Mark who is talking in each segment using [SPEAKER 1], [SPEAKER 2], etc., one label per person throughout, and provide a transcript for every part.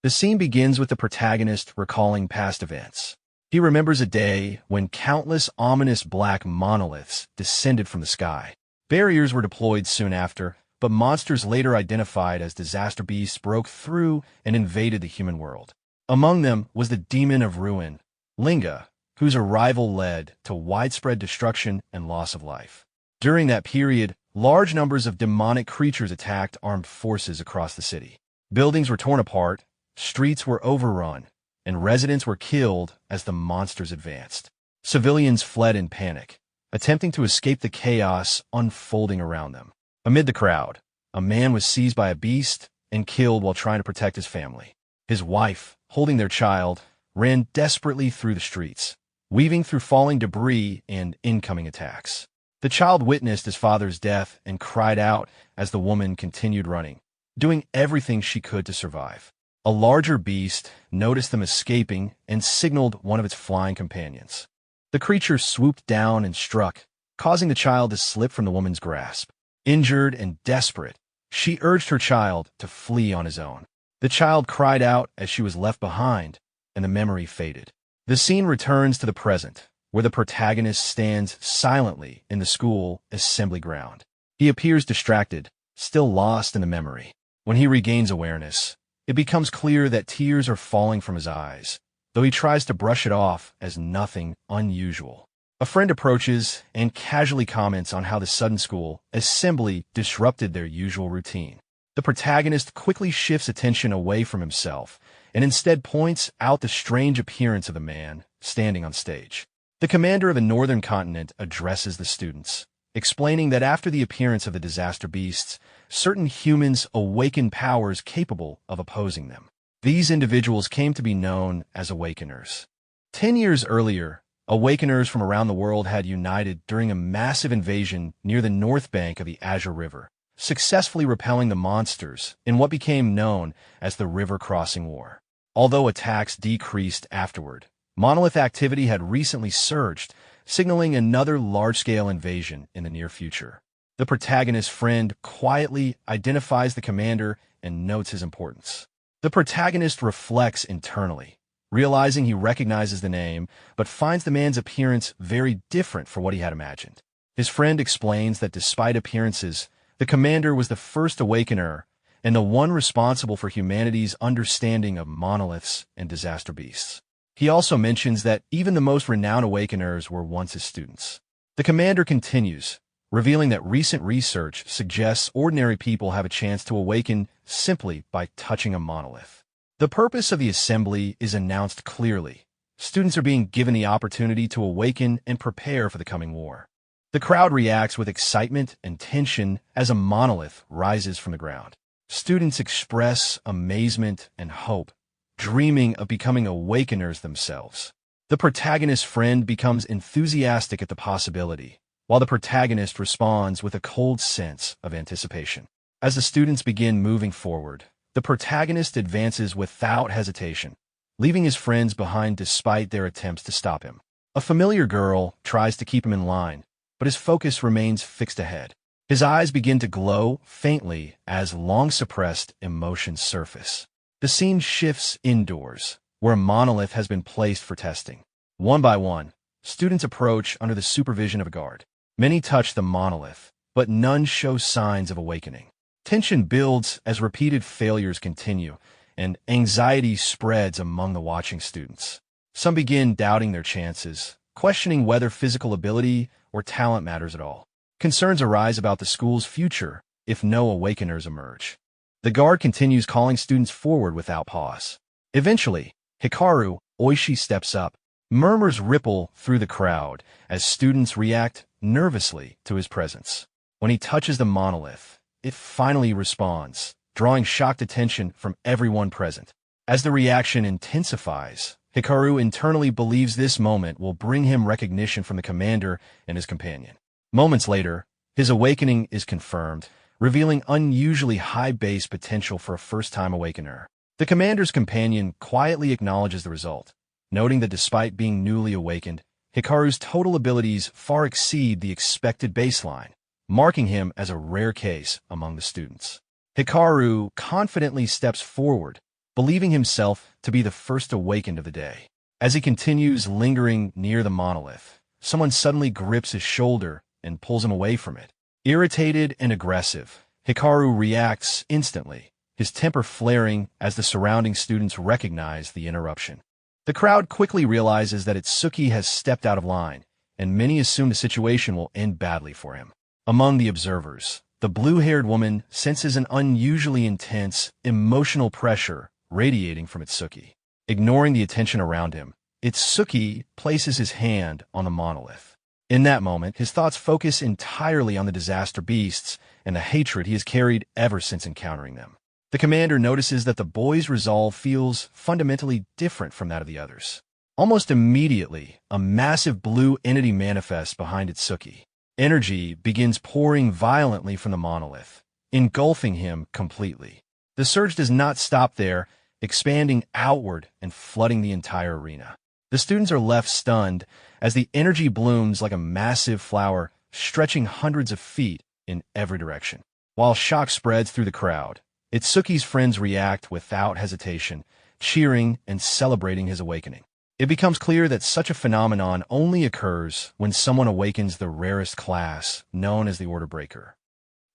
[SPEAKER 1] The scene begins with the protagonist recalling past events. He remembers a day when countless ominous black monoliths descended from the sky. Barriers were deployed soon after, but monsters later identified as disaster beasts broke through and invaded the human world. Among them was the demon of ruin, Linga, whose arrival led to widespread destruction and loss of life. During that period, large numbers of demonic creatures attacked armed forces across the city. Buildings were torn apart, streets were overrun, and residents were killed as the monsters advanced. Civilians fled in panic, attempting to escape the chaos unfolding around them. Amid the crowd, a man was seized by a beast and killed while trying to protect his family. His wife, holding their child, ran desperately through the streets, weaving through falling debris and incoming attacks. The child witnessed his father's death and cried out as the woman continued running, doing everything she could to survive. A larger beast noticed them escaping and signaled one of its flying companions. The creature swooped down and struck, causing the child to slip from the woman's grasp. Injured and desperate, she urged her child to flee on his own. The child cried out as she was left behind, and the memory faded. The scene returns to the present, where the protagonist stands silently in the school assembly ground. He appears distracted, still lost in the memory. When he regains awareness, it becomes clear that tears are falling from his eyes, though he tries to brush it off as nothing unusual. A friend approaches and casually comments on how the sudden school assembly disrupted their usual routine. The protagonist quickly shifts attention away from himself and instead points out the strange appearance of the man standing on stage. The commander of the northern continent addresses the students, explaining that after the appearance of the disaster beasts, certain humans awakened powers capable of opposing them. These individuals came to be known as Awakeners. 10 years earlier, Awakeners from around the world had united during a massive invasion near the north bank of the Azure River, successfully repelling the monsters in what became known as the River Crossing War. Although attacks decreased afterward, monolith activity had recently surged, signaling another large-scale invasion in the near future. The protagonist's friend quietly identifies the commander and notes his importance. The protagonist reflects internally, realizing he recognizes the name, but finds the man's appearance very different from what he had imagined. His friend explains that despite appearances, the commander was the first Awakener and the one responsible for humanity's understanding of monoliths and disaster beasts. He also mentions that even the most renowned Awakeners were once his students. The commander continues, revealing that recent research suggests ordinary people have a chance to awaken simply by touching a monolith. The purpose of the assembly is announced clearly. Students are being given the opportunity to awaken and prepare for the coming war. The crowd reacts with excitement and tension as a monolith rises from the ground. Students express amazement and hope, dreaming of becoming Awakeners themselves. The protagonist's friend becomes enthusiastic at the possibility, while the protagonist responds with a cold sense of anticipation. As the students begin moving forward, the protagonist advances without hesitation, leaving his friends behind despite their attempts to stop him. A familiar girl tries to keep him in line, but his focus remains fixed ahead. His eyes begin to glow faintly as long-suppressed emotions surface. The scene shifts indoors, where a monolith has been placed for testing. One by one, students approach under the supervision of a guard. Many touch the monolith, but none show signs of awakening. Tension builds as repeated failures continue, and anxiety spreads among the watching students. Some begin doubting their chances, questioning whether physical ability or talent matters at all. Concerns arise about the school's future if no Awakeners emerge. The guard continues calling students forward without pause. Eventually, Hikaru Oishi steps up. Murmurs ripple through the crowd as students react nervously to his presence. When he touches the monolith, it finally responds, drawing shocked attention from everyone present. As the reaction intensifies, Hikaru internally believes this moment will bring him recognition from the commander and his companion. Moments later, his awakening is confirmed, revealing unusually high base potential for a first-time Awakener. The commander's companion quietly acknowledges the result, noting that despite being newly awakened, Hikaru's total abilities far exceed the expected baseline, marking him as a rare case among the students. Hikaru confidently steps forward, believing himself to be the first awakened of the day. As he continues lingering near the monolith, someone suddenly grips his shoulder and pulls him away from it. Irritated and aggressive, Hikaru reacts instantly, his temper flaring as the surrounding students recognize the interruption. The crowd quickly realizes that Itsuki has stepped out of line, and many assume the situation will end badly for him. Among the observers, the blue-haired woman senses an unusually intense, emotional pressure radiating from Itsuki. Ignoring the attention around him, Itsuki places his hand on the monolith. In that moment, his thoughts focus entirely on the disaster beasts and the hatred he has carried ever since encountering them. The commander notices that the boy's resolve feels fundamentally different from that of the others. Almost immediately, a massive blue entity manifests behind Itsuki. Energy begins pouring violently from the monolith, engulfing him completely. The surge does not stop there, expanding outward and flooding the entire arena. The students are left stunned as the energy blooms like a massive flower, stretching hundreds of feet in every direction. While shock spreads through the crowd, Itsuki's friends react without hesitation, cheering and celebrating his awakening. It becomes clear that such a phenomenon only occurs when someone awakens the rarest class, known as the Order Breaker.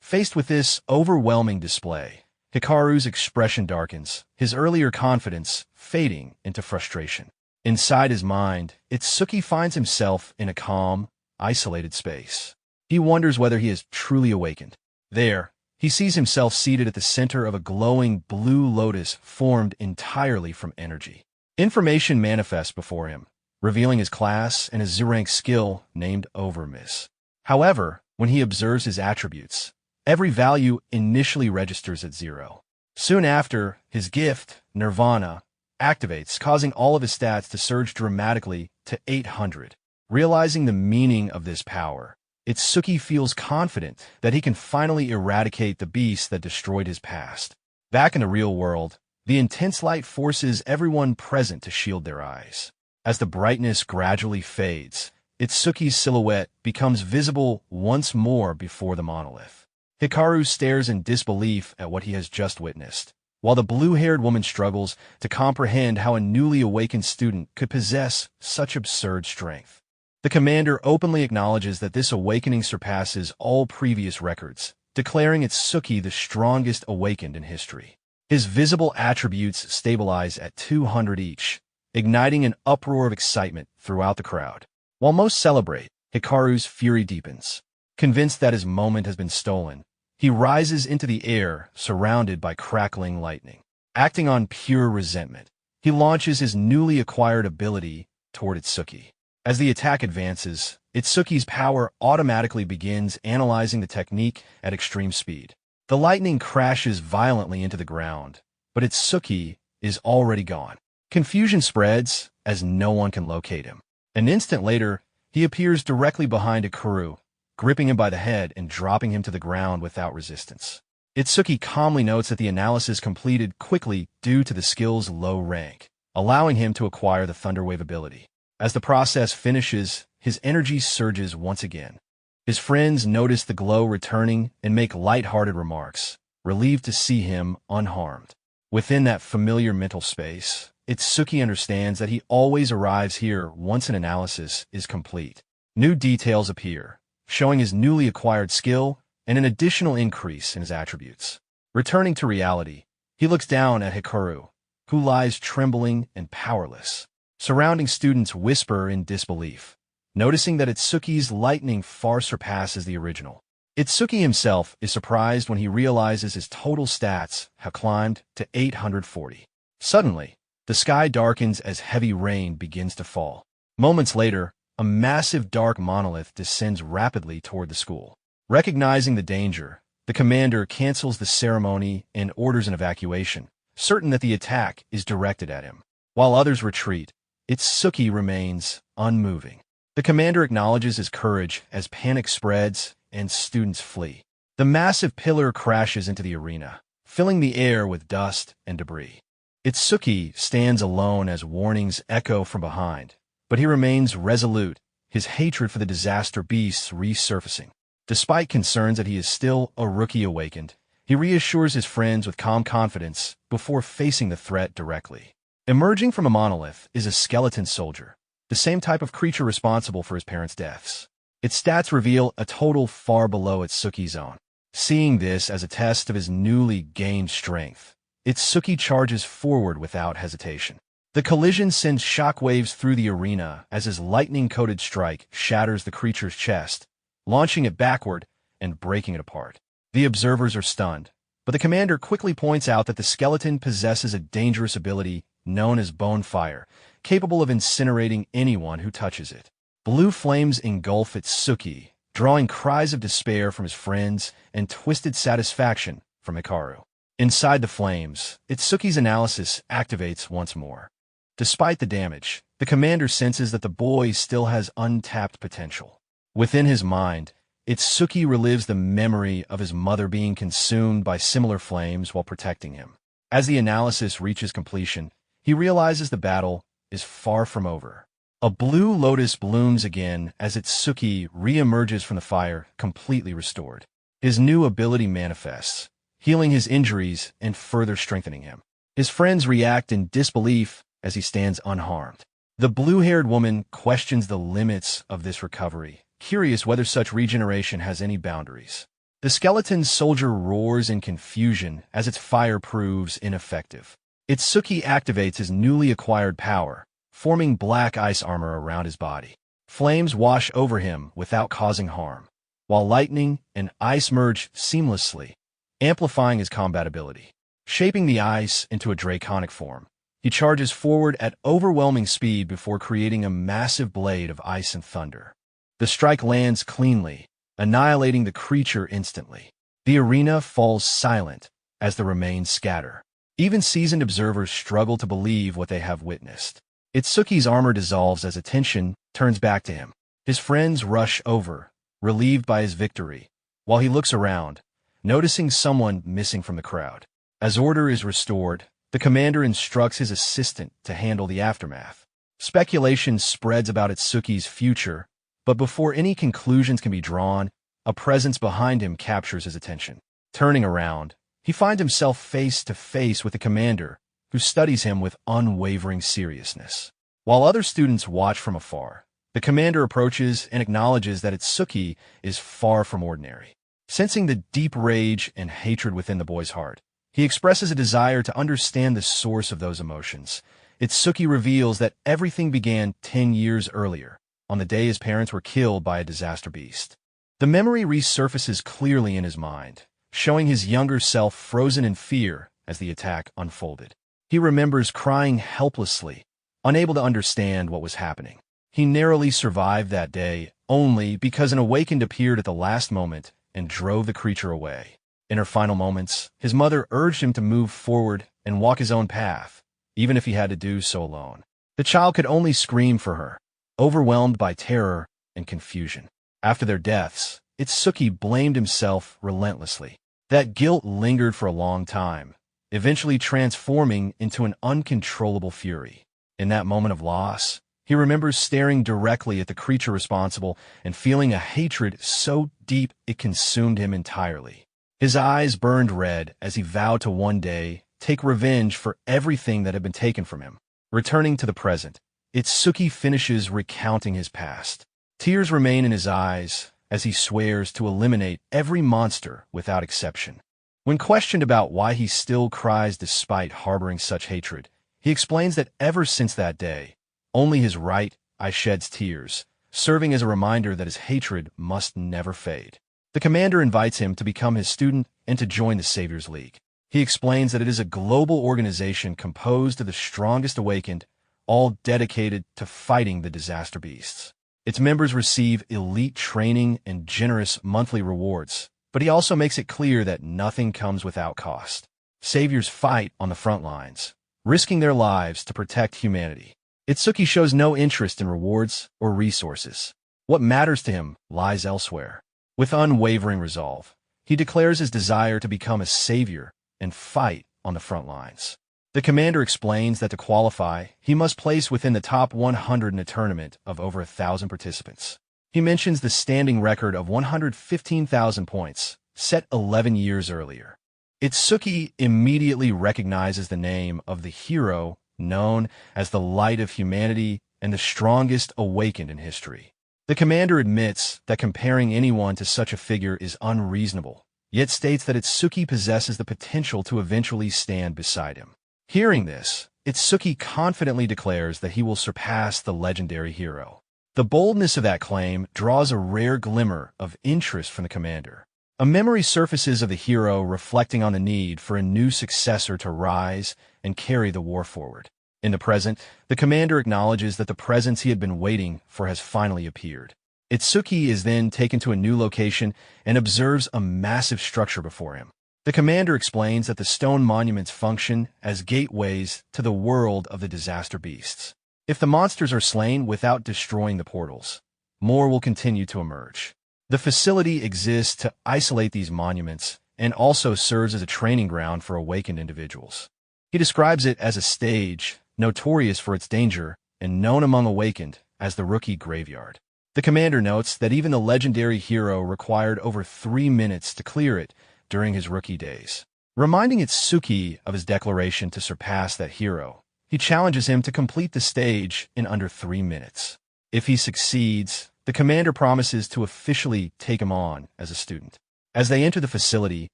[SPEAKER 1] Faced with this overwhelming display, Hikaru's expression darkens, his earlier confidence fading into frustration. Inside his mind, Itsuki finds himself in a calm, isolated space. He wonders whether he has truly awakened. There, he sees himself seated at the center of a glowing blue lotus formed entirely from energy. Information manifests before him, revealing his class and his Z-rank skill named Overmiss. However, when he observes his attributes, every value initially registers at 0. Soon after, his gift, Nirvana, activates, causing all of his stats to surge dramatically to 800. Realizing the meaning of this power, Itsuki feels confident that he can finally eradicate the beast that destroyed his past. Back in the real world, the intense light forces everyone present to shield their eyes. As the brightness gradually fades, Itsuki's silhouette becomes visible once more before the monolith. Hikaru stares in disbelief at what he has just witnessed, while the blue-haired woman struggles to comprehend how a newly awakened student could possess such absurd strength. The commander openly acknowledges that this awakening surpasses all previous records, declaring Itsuki the strongest awakened in history. His visible attributes stabilize at 200 each, igniting an uproar of excitement throughout the crowd. While most celebrate, Hikaru's fury deepens. Convinced that his moment has been stolen, he rises into the air, surrounded by crackling lightning. Acting on pure resentment, he launches his newly acquired ability toward Itsuki. As the attack advances, Itsuki's power automatically begins analyzing the technique at extreme speed. The lightning crashes violently into the ground, but Itsuki is already gone. Confusion spreads as no one can locate him. An instant later, he appears directly behind Hikaru, gripping him by the head and dropping him to the ground without resistance. Itsuki calmly notes that the analysis completed quickly due to the skill's low rank, allowing him to acquire the Thunderwave ability. As the process finishes, his energy surges once again. His friends notice the glow returning and make light-hearted remarks, relieved to see him unharmed. Within that familiar mental space, Itsuki understands that he always arrives here once an analysis is complete. New details appear, showing his newly acquired skill and an additional increase in his attributes. Returning to reality, he looks down at Hikaru, who lies trembling and powerless. Surrounding students whisper in disbelief, noticing that Itsuki's lightning far surpasses the original. Itsuki himself is surprised when he realizes his total stats have climbed to 840. Suddenly, the sky darkens as heavy rain begins to fall. Moments later, a massive dark monolith descends rapidly toward the school. Recognizing the danger, the commander cancels the ceremony and orders an evacuation, certain that the attack is directed at him. While others retreat, Itsuki remains unmoving. The commander acknowledges his courage as panic spreads and students flee. The massive pillar crashes into the arena, filling the air with dust and debris. Itsuki stands alone as warnings echo from behind, but he remains resolute, his hatred for the disaster beasts resurfacing. Despite concerns that he is still a rookie awakened, He reassures his friends with calm confidence before facing the threat directly. Emerging from a monolith is a skeleton soldier, the same type of creature responsible for his parents' deaths. Its stats reveal a total far below Itsuki's own. Seeing this as a test of his newly gained strength, Itsuki charges forward without hesitation. The collision sends shockwaves through the arena as his lightning-coated strike shatters the creature's chest, launching it backward and breaking it apart. The observers are stunned, but the commander quickly points out that the skeleton possesses a dangerous ability known as bone fire, capable of incinerating anyone who touches it. Blue flames engulf Itsuki, drawing cries of despair from his friends and twisted satisfaction from Hikaru. Inside the flames, Itsuki's analysis activates once more. Despite the damage, the commander senses that the boy still has untapped potential. Within his mind, Itsuki relives the memory of his mother being consumed by similar flames while protecting him. As the analysis reaches completion, he realizes the battle is far from over. A blue lotus blooms again as Itsuki re-emerges from the fire, completely restored. His new ability manifests, healing his injuries and further strengthening him. His friends react in disbelief as he stands unharmed. The blue-haired woman questions the limits of this recovery, curious whether such regeneration has any boundaries. The skeleton soldier roars in confusion as its fire proves ineffective. Itsuki activates his newly acquired power, forming black ice armor around his body. Flames wash over him without causing harm, while lightning and ice merge seamlessly, amplifying his combat ability. Shaping the ice into a draconic form, he charges forward at overwhelming speed before creating a massive blade of ice and thunder. The strike lands cleanly, annihilating the creature instantly. The arena falls silent as the remains scatter. Even seasoned observers struggle to believe what they have witnessed. Itsuki's armor dissolves as attention turns back to him. His friends rush over, relieved by his victory, while he looks around, noticing someone missing from the crowd. As order is restored, the commander instructs his assistant to handle the aftermath. Speculation spreads about Itsuki's future, but before any conclusions can be drawn, a presence behind him captures his attention. Turning around, he finds himself face to face with the commander, who studies him with unwavering seriousness. While other students watch from afar, the commander approaches and acknowledges that Itsuki is far from ordinary. Sensing the deep rage and hatred within the boy's heart, he expresses a desire to understand the source of those emotions. Itsuki reveals that everything began 10 years earlier, on the day his parents were killed by a disaster beast. The memory resurfaces clearly in his mind, showing his younger self frozen in fear as the attack unfolded. He remembers crying helplessly, unable to understand what was happening. He narrowly survived that day only because an awakened appeared at the last moment and drove the creature away. In her final moments, his mother urged him to move forward and walk his own path, even if he had to do so alone. The child could only scream for her, overwhelmed by terror and confusion. After their deaths, Itsuki blamed himself relentlessly. That guilt lingered for a long time, eventually transforming into an uncontrollable fury. In that moment of loss, he remembers staring directly at the creature responsible and feeling a hatred so deep it consumed him entirely. His eyes burned red as he vowed to one day take revenge for everything that had been taken from him. Returning to the present, Itsuki finishes recounting his past. Tears remain in his eyes as he swears to eliminate every monster without exception. When questioned about why he still cries despite harboring such hatred, he explains that ever since that day, only his right eye sheds tears, serving as a reminder that his hatred must never fade. The commander invites him to become his student and to join the Saviors League. He explains that it is a global organization composed of the strongest awakened, all dedicated to fighting the disaster beasts. Its members receive elite training and generous monthly rewards, but he also makes it clear that nothing comes without cost. Saviors fight on the front lines, risking their lives to protect humanity. Itsuki shows no interest in rewards or resources. What matters to him lies elsewhere. With unwavering resolve, he declares his desire to become a savior and fight on the front lines. The commander explains that to qualify, he must place within the top 100 in a tournament of over 1,000 participants. He mentions the standing record of 115,000 points, set 11 years earlier. Itsuki immediately recognizes the name of the hero known as the light of humanity and the strongest awakened in history. The commander admits that comparing anyone to such a figure is unreasonable, yet states that Itsuki possesses the potential to eventually stand beside him. Hearing this, Itsuki confidently declares that he will surpass the legendary hero. The boldness of that claim draws a rare glimmer of interest from the commander. A memory surfaces of the hero reflecting on the need for a new successor to rise and carry the war forward. In the present, the commander acknowledges that the presence he had been waiting for has finally appeared. Itsuki is then taken to a new location and observes a massive structure before him. The commander explains that the stone monuments function as gateways to the world of the disaster beasts. If the monsters are slain without destroying the portals, more will continue to emerge. The facility exists to isolate these monuments and also serves as a training ground for awakened individuals. He describes it as a stage notorious for its danger and known among awakened as the Rookie Graveyard. The commander notes that even the legendary hero required over 3 minutes to clear it during his rookie days. Reminding Itsuki of his declaration to surpass that hero, he challenges him to complete the stage in under 3 minutes. If he succeeds, the commander promises to officially take him on as a student. As they enter the facility,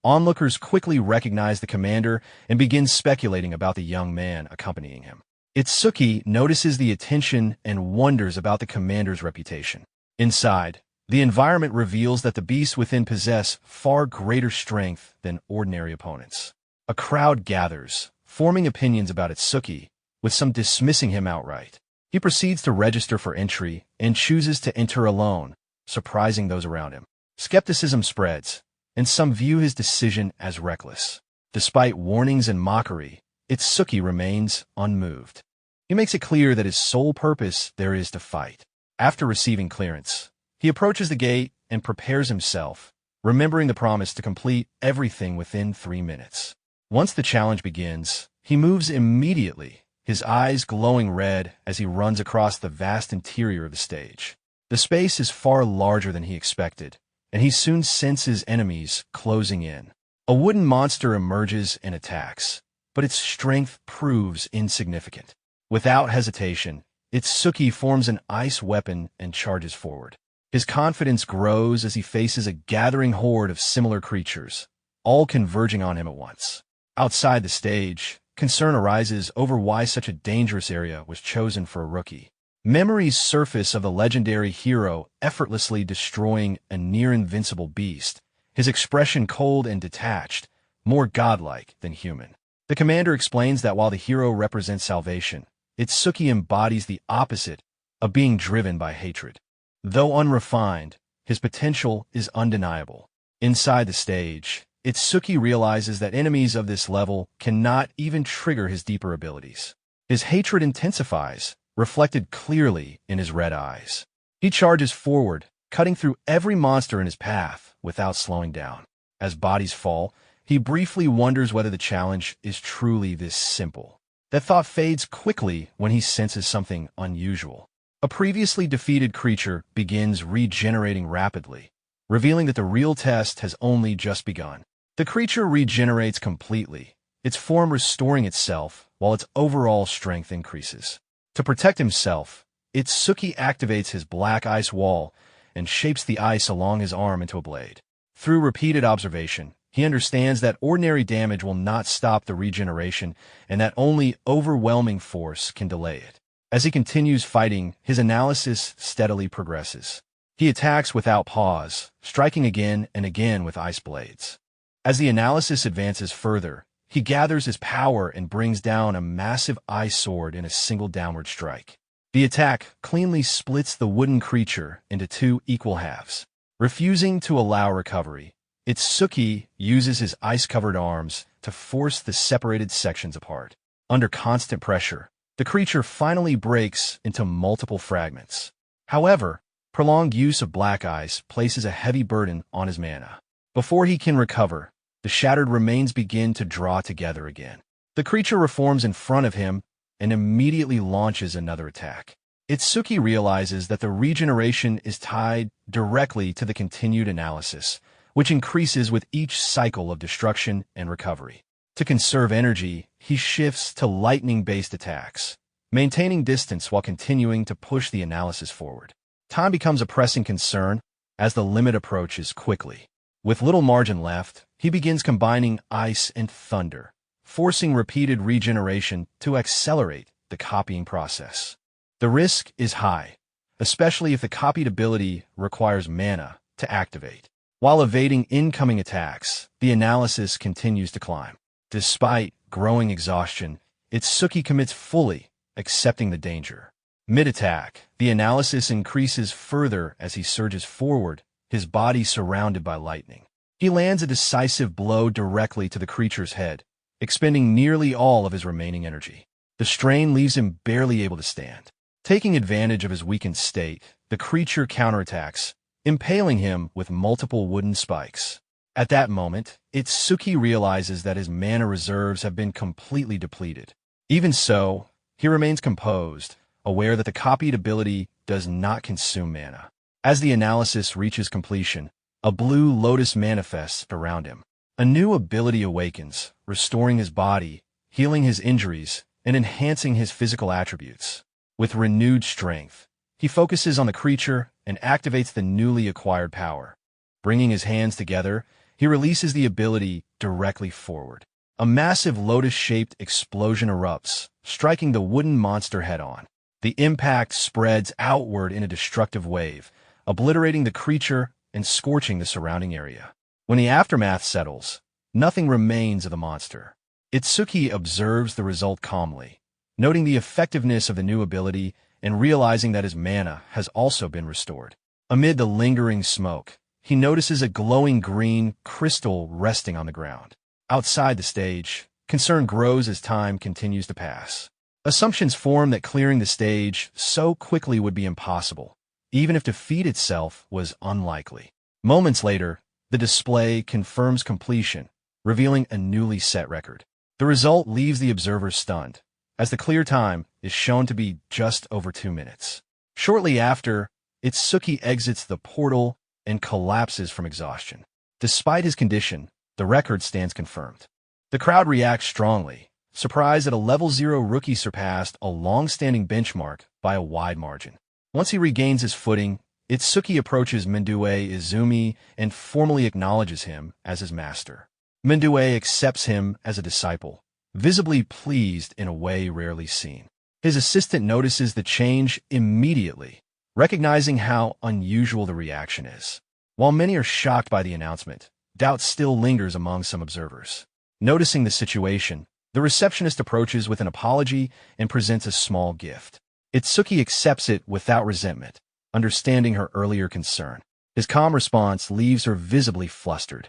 [SPEAKER 1] onlookers quickly recognize the commander and begin speculating about the young man accompanying him. Itsuki notices the attention and wonders about the commander's reputation. Inside, the environment reveals that the beasts within possess far greater strength than ordinary opponents. A crowd gathers, forming opinions about Itsuki, with some dismissing him outright. He proceeds to register for entry and chooses to enter alone, surprising those around him. Skepticism spreads, and some view his decision as reckless. Despite warnings and mockery, Itsuki remains unmoved. He makes it clear that his sole purpose there is to fight. After receiving clearance, he approaches the gate and prepares himself, remembering the promise to complete everything within 3 minutes. Once the challenge begins, he moves immediately, his eyes glowing red as he runs across the vast interior of the stage. The space is far larger than he expected, and he soon senses enemies closing in. A wooden monster emerges and attacks, but its strength proves insignificant. Without hesitation, Itsuki forms an ice weapon and charges forward. His confidence grows as he faces a gathering horde of similar creatures, all converging on him at once. Outside the stage, concern arises over why such a dangerous area was chosen for a rookie. Memories surface of the legendary hero effortlessly destroying a near-invincible beast, his expression cold and detached, more godlike than human. The commander explains that while the hero represents salvation, Itsuki embodies the opposite of being driven by hatred. Though unrefined, his potential is undeniable. Inside the stage, Itsuki realizes that enemies of this level cannot even trigger his deeper abilities. His hatred intensifies, reflected clearly in his red eyes. He charges forward, cutting through every monster in his path without slowing down. As bodies fall, he briefly wonders whether the challenge is truly this simple. That thought fades quickly when he senses something unusual. A previously defeated creature begins regenerating rapidly, revealing that the real test has only just begun. The creature regenerates completely, its form restoring itself while its overall strength increases. To protect himself, Itsuki activates his black ice wall and shapes the ice along his arm into a blade. Through repeated observation, he understands that ordinary damage will not stop the regeneration and that only overwhelming force can delay it. As he continues fighting, his analysis steadily progresses. He attacks without pause, striking again and again with ice blades. As the analysis advances further, he gathers his power and brings down a massive ice sword in a single downward strike. The attack cleanly splits the wooden creature into 2 equal halves. Refusing to allow recovery, Itsuki uses his ice-covered arms to force the separated sections apart. Under constant pressure, the creature finally breaks into multiple fragments. However, prolonged use of black ice places a heavy burden on his mana. Before he can recover, the shattered remains begin to draw together again. The creature reforms in front of him and immediately launches another attack. Itsuki realizes that the regeneration is tied directly to the continued analysis, which increases with each cycle of destruction and recovery. To conserve energy, he shifts to lightning-based attacks, maintaining distance while continuing to push the analysis forward. Time becomes a pressing concern as the limit approaches quickly. With little margin left, he begins combining ice and thunder, forcing repeated regeneration to accelerate the copying process. The risk is high, especially if the copied ability requires mana to activate. While evading incoming attacks, the analysis continues to climb. Despite growing exhaustion, Itsuki commits fully, accepting the danger. Mid-attack, the analysis increases further as he surges forward, his body surrounded by lightning. He lands a decisive blow directly to the creature's head, expending nearly all of his remaining energy. The strain leaves him barely able to stand. Taking advantage of his weakened state, the creature counterattacks, impaling him with multiple wooden spikes. At that moment, Itsuki realizes that his mana reserves have been completely depleted. Even so, he remains composed, aware that the copied ability does not consume mana. As the analysis reaches completion, a blue lotus manifests around him. A new ability awakens, restoring his body, healing his injuries, and enhancing his physical attributes. With renewed strength, he focuses on the creature and activates the newly acquired power. Bringing his hands together, he releases the ability directly forward. A massive lotus-shaped explosion erupts, striking the wooden monster head-on. The impact spreads outward in a destructive wave, obliterating the creature and scorching the surrounding area. When the aftermath settles, nothing remains of the monster. Itsuki observes the result calmly, noting the effectiveness of the new ability and realizing that his mana has also been restored. Amid the lingering smoke, he notices a glowing green crystal resting on the ground. Outside the stage, concern grows as time continues to pass. Assumptions form that clearing the stage so quickly would be impossible, even if defeat itself was unlikely. Moments later, the display confirms completion, revealing a newly set record. The result leaves the observer stunned, as the clear time is shown to be just over 2 minutes. Shortly after, Itsuki exits the portal and collapses from exhaustion. Despite his condition, the record stands confirmed. The crowd reacts strongly, surprised that a level 0 rookie surpassed a long-standing benchmark by a wide margin. Once he regains his footing, Itsuki approaches Mendue Izumi and formally acknowledges him as his master. Mendue accepts him as a disciple, visibly pleased in a way rarely seen. His assistant notices the change immediately, recognizing how unusual the reaction is. While many are shocked by the announcement, doubt still lingers among some observers. Noticing the situation, the receptionist approaches with an apology and presents a small gift. Itsuki accepts it without resentment, understanding her earlier concern. His calm response leaves her visibly flustered.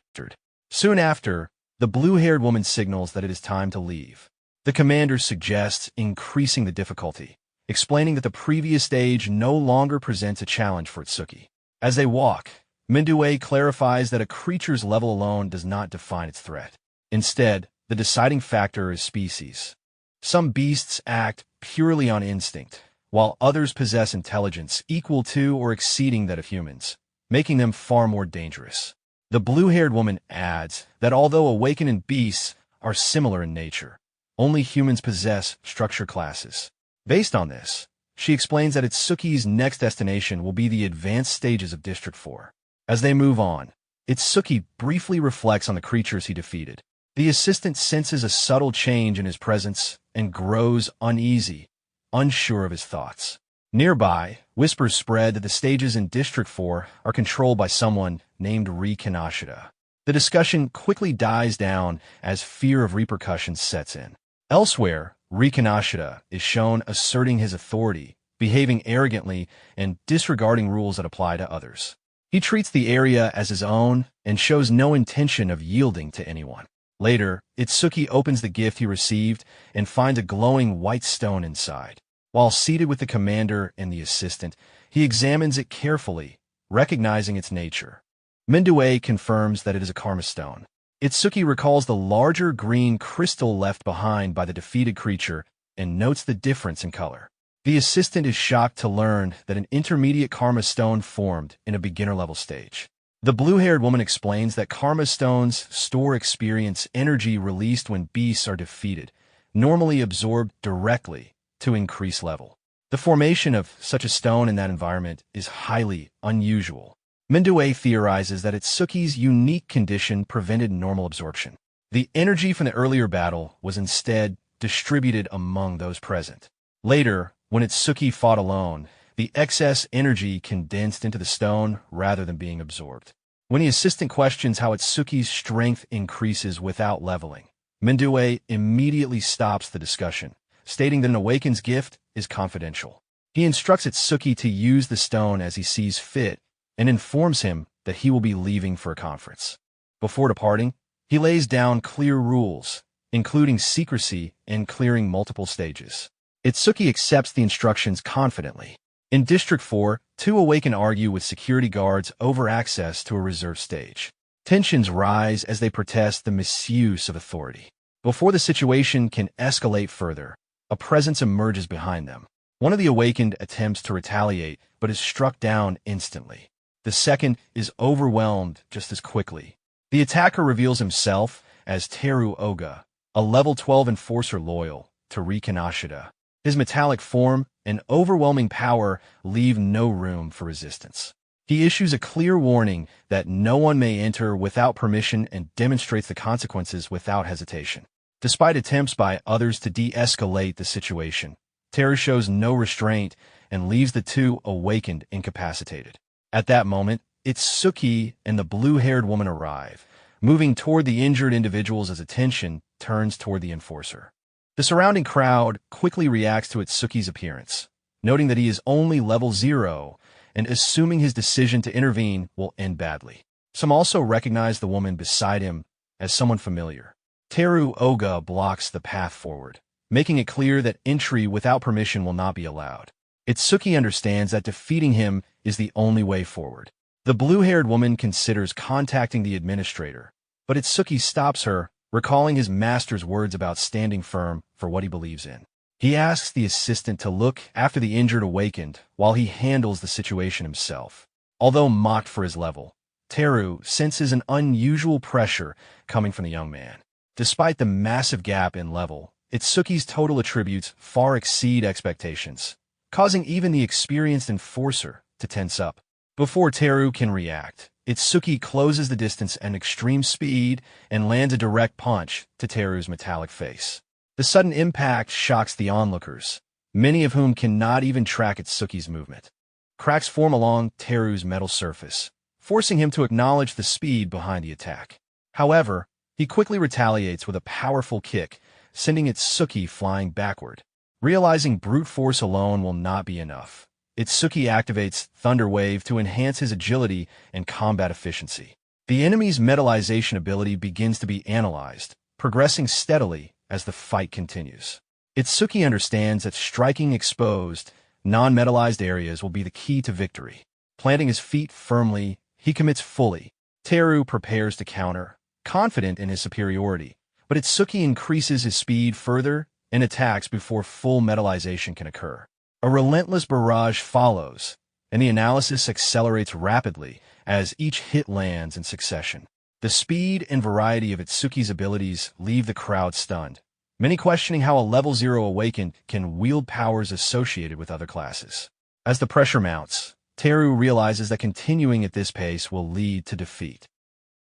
[SPEAKER 1] Soon after, the blue-haired woman signals that it is time to leave. The commander suggests increasing the difficulty, explaining that the previous stage no longer presents a challenge for Itsuki. As they walk, Mendue clarifies that a creature's level alone does not define its threat. Instead, the deciding factor is species. Some beasts act purely on instinct, while others possess intelligence equal to or exceeding that of humans, making them far more dangerous. The blue-haired woman adds that although awakened beasts are similar in nature, only humans possess structure classes. Based on this, she explains that Itsuki's next destination will be the advanced stages of District 4. As they move on, Itsuki briefly reflects on the creatures he defeated. The assistant senses a subtle change in his presence and grows uneasy, unsure of his thoughts. Nearby, whispers spread that the stages in District 4 are controlled by someone named Kanashida. The discussion quickly dies down as fear of repercussions sets in. Elsewhere, Kanashida is shown asserting his authority, behaving arrogantly, and disregarding rules that apply to others. He treats the area as his own and shows no intention of yielding to anyone. Later, Itsuki opens the gift he received and finds a glowing white stone inside. While seated with the commander and the assistant, he examines it carefully, recognizing its nature. Mendue confirms that it is a karma stone. Itsuki recalls the larger green crystal left behind by the defeated creature and notes the difference in color. The assistant is shocked to learn that an intermediate karma stone formed in a beginner-level stage. The blue-haired woman explains that karma stones store experience energy released when beasts are defeated, normally absorbed directly to increase level. The formation of such a stone in that environment is highly unusual. Manhwa theorizes that Itsuki's unique condition prevented normal absorption. The energy from the earlier battle was instead distributed among those present. Later, when Itsuki fought alone, the excess energy condensed into the stone rather than being absorbed. When the assistant questions how Itsuki's strength increases without leveling, Manhwa immediately stops the discussion, stating that an awakened's gift is confidential. He instructs Itsuki to use the stone as he sees fit and informs him that he will be leaving for a conference. Before departing, he lays down clear rules, including secrecy and clearing multiple stages. Itsuki accepts the instructions confidently. In District 4, two awakened argue with security guards over access to a reserved stage. Tensions rise as they protest the misuse of authority. Before the situation can escalate further, a presence emerges behind them. One of the awakened attempts to retaliate, but is struck down instantly. The second is overwhelmed just as quickly. The attacker reveals himself as Teru Oga, a level 12 enforcer loyal to Riken Ashida. His metallic form and overwhelming power leave no room for resistance. He issues a clear warning that no one may enter without permission and demonstrates the consequences without hesitation. Despite attempts by others to de-escalate the situation, Teru shows no restraint and leaves the two awakened incapacitated. At that moment, Itsuki and the blue-haired woman arrive, moving toward the injured individuals as attention turns toward the enforcer. The surrounding crowd quickly reacts to Itsuki's appearance, noting that he is only level 0 and assuming his decision to intervene will end badly. Some also recognize the woman beside him as someone familiar. Teru Oga blocks the path forward, making it clear that entry without permission will not be allowed. Itsuki understands that defeating him is the only way forward. The blue-haired woman considers contacting the administrator, but Itsuki stops her, recalling his master's words about standing firm for what he believes in. He asks the assistant to look after the injured awakened while he handles the situation himself. Although mocked for his level, Teru senses an unusual pressure coming from the young man. Despite the massive gap in level, Itsuki's total attributes far exceed expectations, causing even the experienced enforcer to tense up. Before Teru can react, Itsuki closes the distance at extreme speed and lands a direct punch to Teru's metallic face. The sudden impact shocks the onlookers, many of whom cannot even track Itsuki's movement. Cracks form along Teru's metal surface, forcing him to acknowledge the speed behind the attack. However, he quickly retaliates with a powerful kick, sending Itsuki flying backward. Realizing brute force alone will not be enough, Itsuki activates Thunder Wave to enhance his agility and combat efficiency. The enemy's metallization ability begins to be analyzed, progressing steadily as the fight continues. Itsuki understands that striking exposed, non-metallized areas will be the key to victory. Planting his feet firmly, he commits fully. Teru prepares to counter, confident in his superiority, but Itsuki increases his speed further and attacks before full metallization can occur. A relentless barrage follows, and the analysis accelerates rapidly as each hit lands in succession. The speed and variety of Itsuki's abilities leave the crowd stunned, many questioning how a level 0 awakened can wield powers associated with other classes. As the pressure mounts, Teru realizes that continuing at this pace will lead to defeat.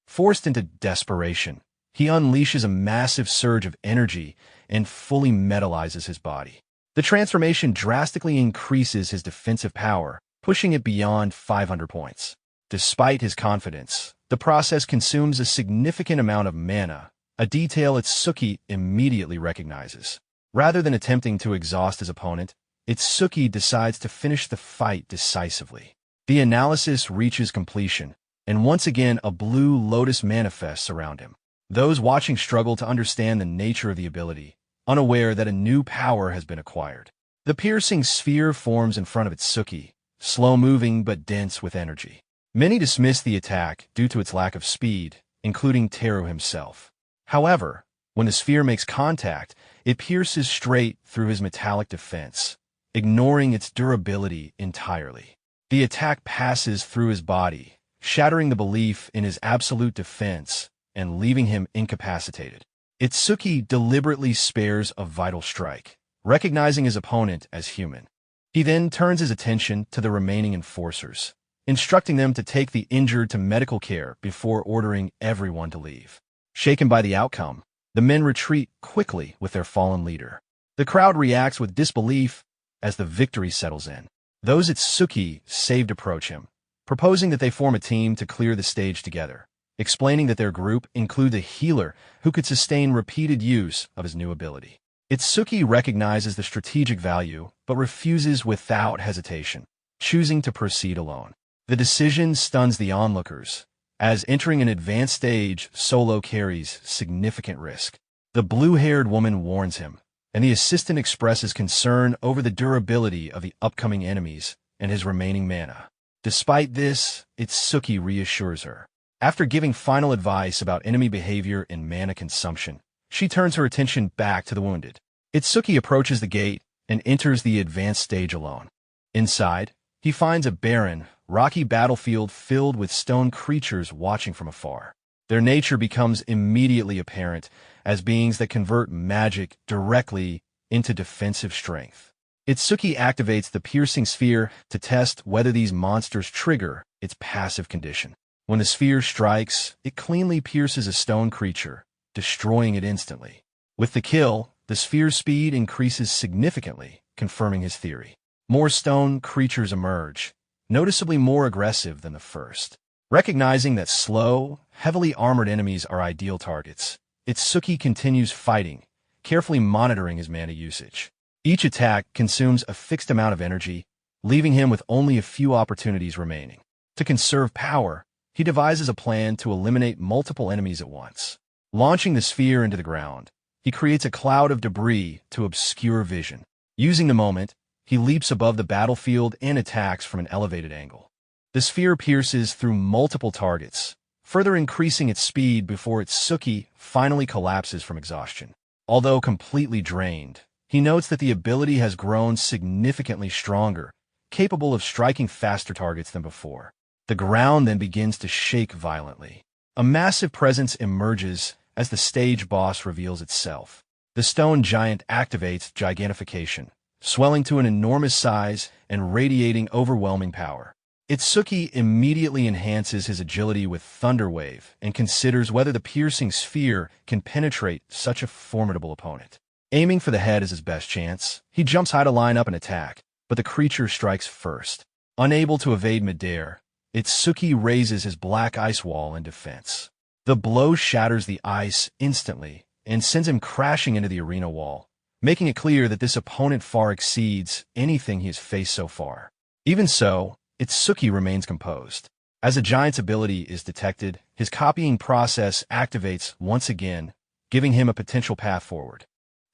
[SPEAKER 1] Forced into desperation, he unleashes a massive surge of energy and fully metallizes his body. The transformation drastically increases his defensive power, pushing it beyond 500 points. Despite his confidence, the process consumes a significant amount of mana, a detail Itsuki immediately recognizes. Rather than attempting to exhaust his opponent, Itsuki decides to finish the fight decisively. The analysis reaches completion, and once again a blue lotus manifests around him. Those watching struggle to understand the nature of the ability, unaware that a new power has been acquired. The piercing sphere forms in front of Itsuki, slow-moving but dense with energy. Many dismiss the attack due to its lack of speed, including Teru himself. However, when the sphere makes contact, it pierces straight through his metallic defense, ignoring its durability entirely. The attack passes through his body, shattering the belief in his absolute defense and leaving him incapacitated. Itsuki deliberately spares a vital strike, recognizing his opponent as human. He then turns his attention to the remaining enforcers, instructing them to take the injured to medical care before ordering everyone to leave. Shaken by the outcome, the men retreat quickly with their fallen leader. The crowd reacts with disbelief as the victory settles in. Those Itsuki saved approach him, proposing that they form a team to clear the stage together, explaining that their group includes a healer who could sustain repeated use of his new ability. Itsuki recognizes the strategic value, but refuses without hesitation, choosing to proceed alone. The decision stuns the onlookers, as entering an advanced stage solo carries significant risk. The blue-haired woman warns him, and the assistant expresses concern over the durability of the upcoming enemies and his remaining mana. Despite this, Itsuki reassures her. After giving final advice about enemy behavior and mana consumption, she turns her attention back to the wounded. Itsuki approaches the gate and enters the advanced stage alone. Inside, he finds a barren, rocky battlefield filled with stone creatures watching from afar. Their nature becomes immediately apparent as beings that convert magic directly into defensive strength. Itsuki activates the piercing sphere to test whether these monsters trigger its passive condition. When the sphere strikes, it cleanly pierces a stone creature, destroying it instantly. With the kill, the sphere's speed increases significantly, confirming his theory. More stone creatures emerge, noticeably more aggressive than the first. Recognizing that slow, heavily armored enemies are ideal targets, Itsuki continues fighting, carefully monitoring his mana usage. Each attack consumes a fixed amount of energy, leaving him with only a few opportunities remaining. To conserve power, he devises a plan to eliminate multiple enemies at once. Launching the sphere into the ground, he creates a cloud of debris to obscure vision. Using the moment, he leaps above the battlefield and attacks from an elevated angle. The sphere pierces through multiple targets, further increasing its speed before Itsuki finally collapses from exhaustion. Although completely drained, he notes that the ability has grown significantly stronger, capable of striking faster targets than before. The ground then begins to shake violently. A massive presence emerges as the stage boss reveals itself. The stone giant activates gigantification, swelling to an enormous size and radiating overwhelming power. Itsuki immediately enhances his agility with Thunder Wave and considers whether the piercing sphere can penetrate such a formidable opponent. Aiming for the head is his best chance. He jumps high to line up an attack, but the creature strikes first. Unable to evade midair, Itsuki raises his black ice wall in defense. The blow shatters the ice instantly and sends him crashing into the arena wall, making it clear that this opponent far exceeds anything he has faced so far. Even so, Itsuki remains composed. As a giant's ability is detected, his copying process activates once again, giving him a potential path forward.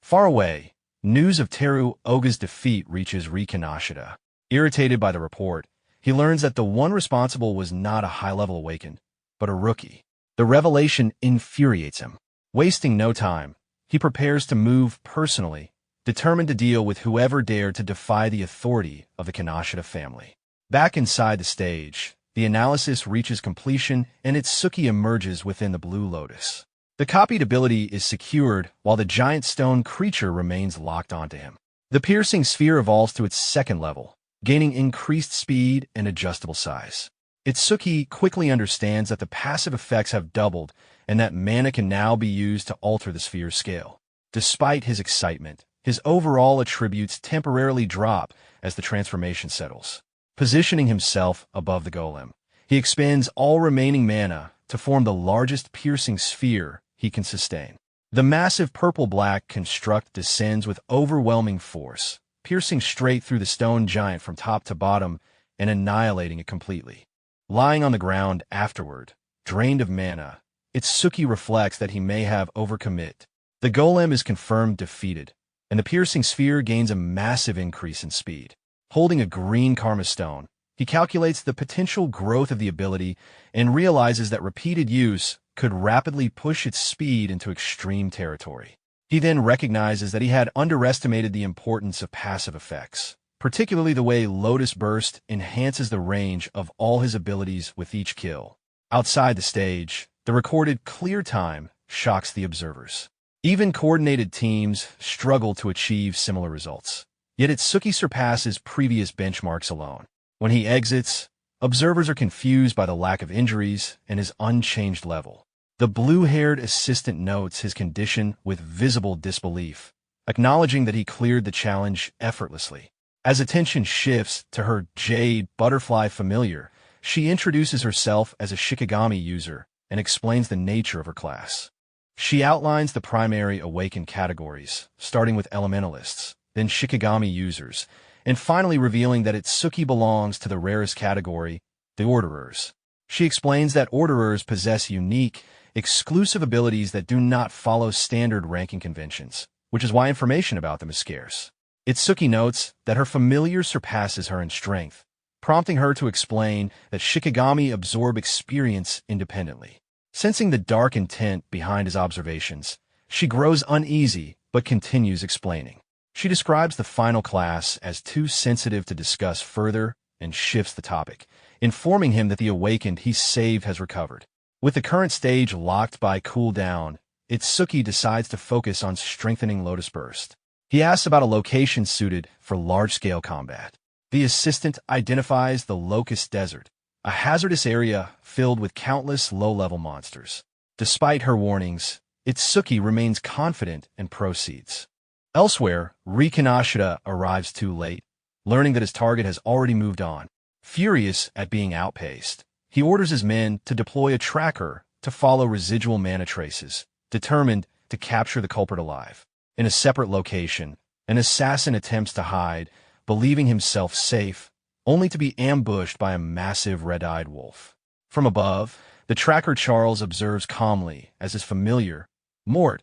[SPEAKER 1] Far away, news of Teru Oga's defeat reaches Rikanashida. Irritated by the report, he learns that the one responsible was not a high-level awakened, but a rookie. The revelation infuriates him. Wasting no time, he prepares to move personally, determined to deal with whoever dared to defy the authority of the Kanashida family. Back inside the stage, the analysis reaches completion and Itsuki emerges within the Blue Lotus. The copied ability is secured while the giant stone creature remains locked onto him. The piercing sphere evolves to its second level, gaining increased speed and adjustable size. Itsuki quickly understands that the passive effects have doubled and that mana can now be used to alter the sphere's scale. Despite his excitement, his overall attributes temporarily drop as the transformation settles. Positioning himself above the golem, he expends all remaining mana to form the largest piercing sphere he can sustain. The massive purple-black construct descends with overwhelming force, piercing straight through the stone giant from top to bottom and annihilating it completely. Lying on the ground afterward, drained of mana, Itsuki reflects that he may have overcommit. The golem is confirmed defeated, and the piercing sphere gains a massive increase in speed. Holding a green karma stone, he calculates the potential growth of the ability and realizes that repeated use could rapidly push its speed into extreme territory. He then recognizes that he had underestimated the importance of passive effects, particularly the way Lotus Burst enhances the range of all his abilities with each kill. Outside the stage, the recorded clear time shocks the observers. Even coordinated teams struggle to achieve similar results. Yet Itsuki surpasses previous benchmarks alone. When he exits, observers are confused by the lack of injuries and his unchanged level. The blue-haired assistant notes his condition with visible disbelief, acknowledging that he cleared the challenge effortlessly. As attention shifts to her Jade Butterfly familiar, she introduces herself as a Shikigami user and explains the nature of her class. She outlines the primary awakened categories, starting with elementalists, then Shikigami users, and finally revealing that Itsuki belongs to the rarest category, the Orderers. She explains that Orderers possess unique, exclusive abilities that do not follow standard ranking conventions, which is why information about them is scarce. Itsuki notes that her familiar surpasses her in strength, prompting her to explain that Shikigami absorb experience independently. Sensing the dark intent behind his observations, she grows uneasy but continues explaining. She describes the final class as too sensitive to discuss further and shifts the topic, informing him that the awakened he saved has recovered. With the current stage locked by cooldown, Itsuki decides to focus on strengthening Lotus Burst. He asks about a location suited for large-scale combat. The assistant identifies the Locust Desert, a hazardous area filled with countless low-level monsters. Despite her warnings, Itsuki remains confident and proceeds. Elsewhere, Rikinashita arrives too late, learning that his target has already moved on. Furious at being outpaced, he orders his men to deploy a tracker to follow residual mana traces, determined to capture the culprit alive. In a separate location, an assassin attempts to hide, believing himself safe, only to be ambushed by a massive red-eyed wolf. From above, the tracker Charles observes calmly as his familiar, Mort,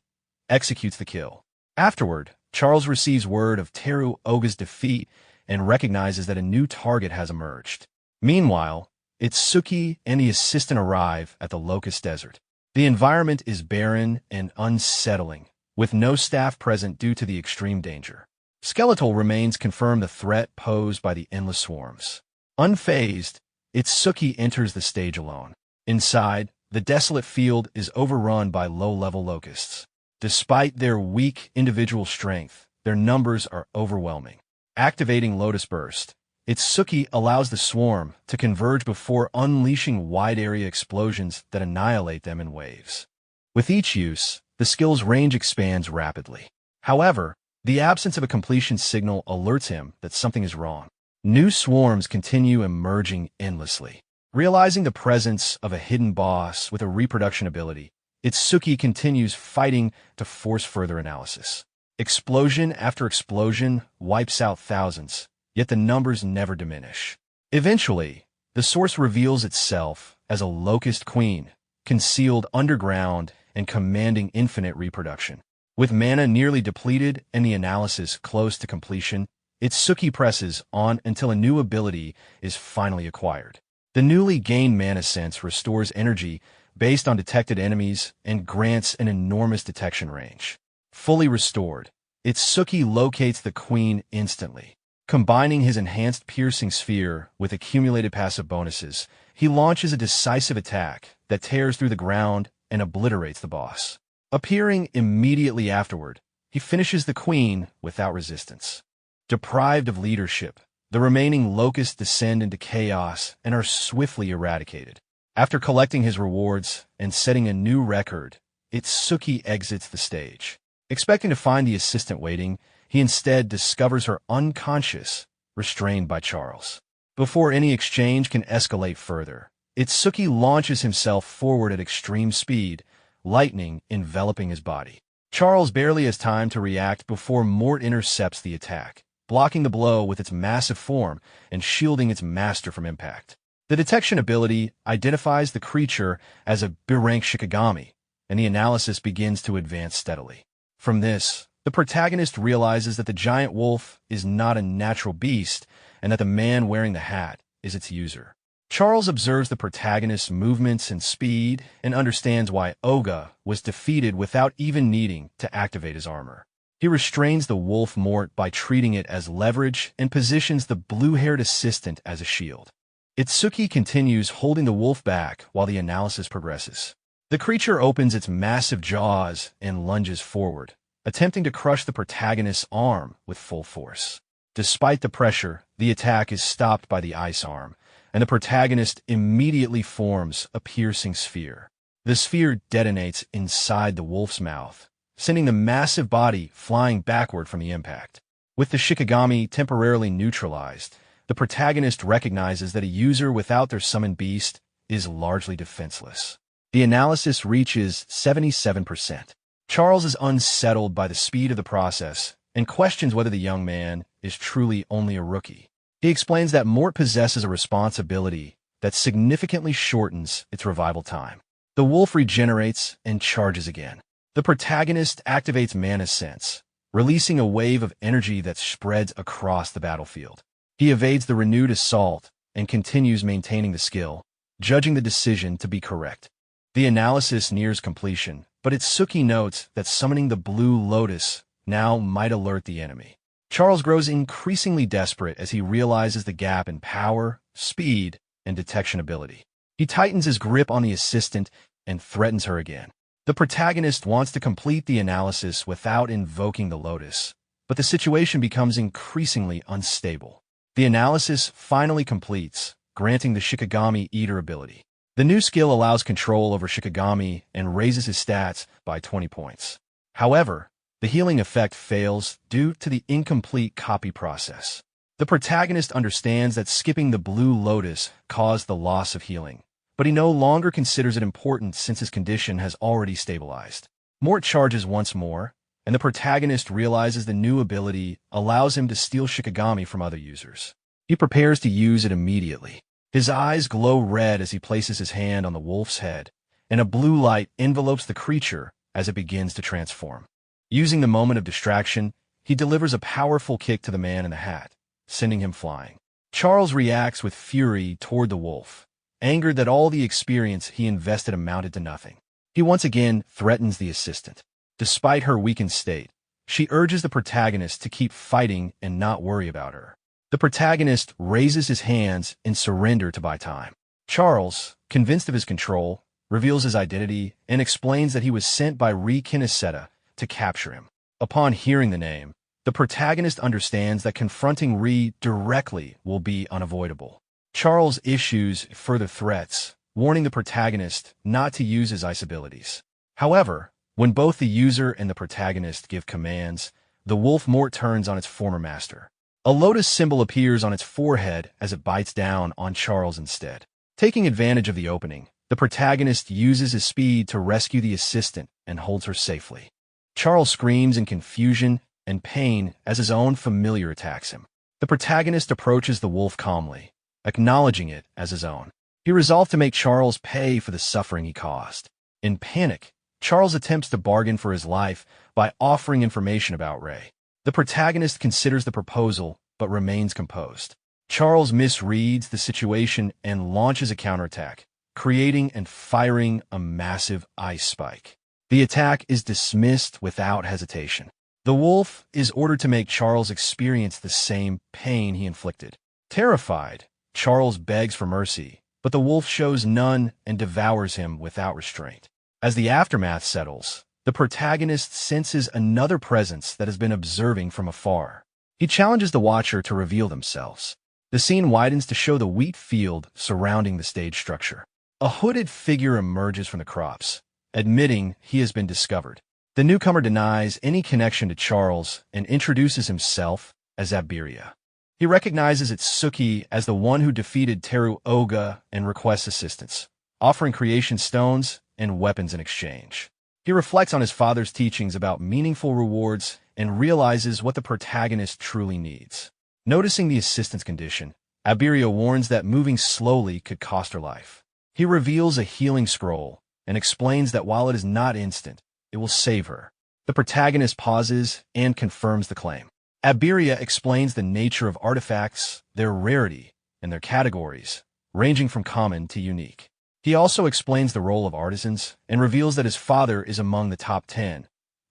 [SPEAKER 1] executes the kill. Afterward, Charles receives word of Teru Oga's defeat and recognizes that a new target has emerged. Meanwhile, Itsuki and the assistant arrive at the Locust Desert. The environment is barren and unsettling, with no staff present due to the extreme danger. Skeletal remains confirm the threat posed by the endless swarms. Unfazed, Itsuki enters the stage alone. Inside, the desolate field is overrun by low-level locusts. Despite their weak individual strength, their numbers are overwhelming. Activating Lotus Burst, Itsuki allows the swarm to converge before unleashing wide-area explosions that annihilate them in waves. With each use, the skill's range expands rapidly. However, the absence of a completion signal alerts him that something is wrong. New swarms continue emerging endlessly. Realizing the presence of a hidden boss with a reproduction ability, Itsuki continues fighting to force further analysis. Explosion after explosion wipes out thousands, yet the numbers never diminish. Eventually, the source reveals itself as a locust queen, concealed underground and commanding infinite reproduction. With mana nearly depleted and the analysis close to completion, Itsuki presses on until a new ability is finally acquired. The newly gained mana sense restores energy based on detected enemies and grants an enormous detection range. Fully restored, Itsuki locates the queen instantly. Combining his enhanced piercing sphere with accumulated passive bonuses, he launches a decisive attack that tears through the ground and obliterates the boss. Appearing immediately afterward, he finishes the queen without resistance. Deprived of leadership, the remaining locusts descend into chaos and are swiftly eradicated. After collecting his rewards and setting a new record, Itsuki exits the stage. Expecting to find the assistant waiting, he instead discovers her unconscious, restrained by Charles. Before any exchange can escalate further, Itsuki launches himself forward at extreme speed, lightning enveloping his body. Charles barely has time to react before Mort intercepts the attack, blocking the blow with its massive form and shielding its master from impact. The detection ability identifies the creature as a B-rank Shikigami, and the analysis begins to advance steadily. From this, the protagonist realizes that the giant wolf is not a natural beast and that the man wearing the hat is its user. Charles observes the protagonist's movements and speed and understands why Oga was defeated without even needing to activate his armor. He restrains the wolf mort by treating it as leverage and positions the blue-haired assistant as a shield. Itsuki continues holding the wolf back while the analysis progresses. The creature opens its massive jaws and lunges forward, attempting to crush the protagonist's arm with full force. Despite the pressure, the attack is stopped by the ice arm, and the protagonist immediately forms a piercing sphere. The sphere detonates inside the wolf's mouth, sending the massive body flying backward from the impact. With the Shikigami temporarily neutralized, the protagonist recognizes that a user without their summoned beast is largely defenseless. The analysis reaches 77%. Charles is unsettled by the speed of the process and questions whether the young man is truly only a rookie. He explains that Mort possesses a responsibility that significantly shortens its revival time. The wolf regenerates and charges again. The protagonist activates Mana Sense, releasing a wave of energy that spreads across the battlefield. He evades the renewed assault and continues maintaining the skill, judging the decision to be correct. The analysis nears completion, but Itsuki notes that summoning the Blue Lotus now might alert the enemy. Charles grows increasingly desperate as he realizes the gap in power, speed, and detection ability. He tightens his grip on the assistant and threatens her again. The protagonist wants to complete the analysis without invoking the Lotus, but the situation becomes increasingly unstable. The analysis finally completes, granting the Shikigami Eater ability. The new skill allows control over Shikigami and raises his stats by 20 points. However, the healing effect fails due to the incomplete copy process. The protagonist understands that skipping the Blue Lotus caused the loss of healing, but he no longer considers it important since his condition has already stabilized. Mort charges once more, and the protagonist realizes the new ability allows him to steal Shikigami from other users. He prepares to use it immediately. His eyes glow red as he places his hand on the wolf's head, and a blue light envelopes the creature as it begins to transform. Using the moment of distraction, he delivers a powerful kick to the man in the hat, sending him flying. Charles reacts with fury toward the wolf, angered that all the experience he invested amounted to nothing. He once again threatens the assistant. Despite her weakened state, she urges the protagonist to keep fighting and not worry about her. The protagonist raises his hands in surrender to buy time. Charles, convinced of his control, reveals his identity and explains that he was sent by Ri Kineseta to capture him. Upon hearing the name, the protagonist understands that confronting Ri directly will be unavoidable. Charles issues further threats, warning the protagonist not to use his ice abilities. However, when both the user and the protagonist give commands, the wolf mort turns on its former master. A lotus symbol appears on its forehead as it bites down on Charles instead. Taking advantage of the opening, the protagonist uses his speed to rescue the assistant and holds her safely. Charles screams in confusion and pain as his own familiar attacks him. The protagonist approaches the wolf calmly, acknowledging it as his own. He resolved to make Charles pay for the suffering he caused. In panic, Charles attempts to bargain for his life by offering information about Ray. The protagonist considers the proposal but remains composed. Charles misreads the situation and launches a counterattack, creating and firing a massive ice spike. The attack is dismissed without hesitation. The wolf is ordered to make Charles experience the same pain he inflicted. Terrified, Charles begs for mercy, but the wolf shows none and devours him without restraint. As the aftermath settles, the protagonist senses another presence that has been observing from afar. He challenges the watcher to reveal themselves. The scene widens to show the wheat field surrounding the stage structure. A hooded figure emerges from the crops, admitting he has been discovered. The newcomer denies any connection to Charles and introduces himself as Abiria. He recognizes Itsuki as the one who defeated Teru Oga and requests assistance, offering creation stones and weapons in exchange. He reflects on his father's teachings about meaningful rewards and realizes what the protagonist truly needs. Noticing the assistant's condition, Abiria warns that moving slowly could cost her life. He reveals a healing scroll and explains that while it is not instant, it will save her. The protagonist pauses and confirms the claim. Abiria explains the nature of artifacts, their rarity, and their categories, ranging from common to unique. He also explains the role of artisans and reveals that his father is among the top 10,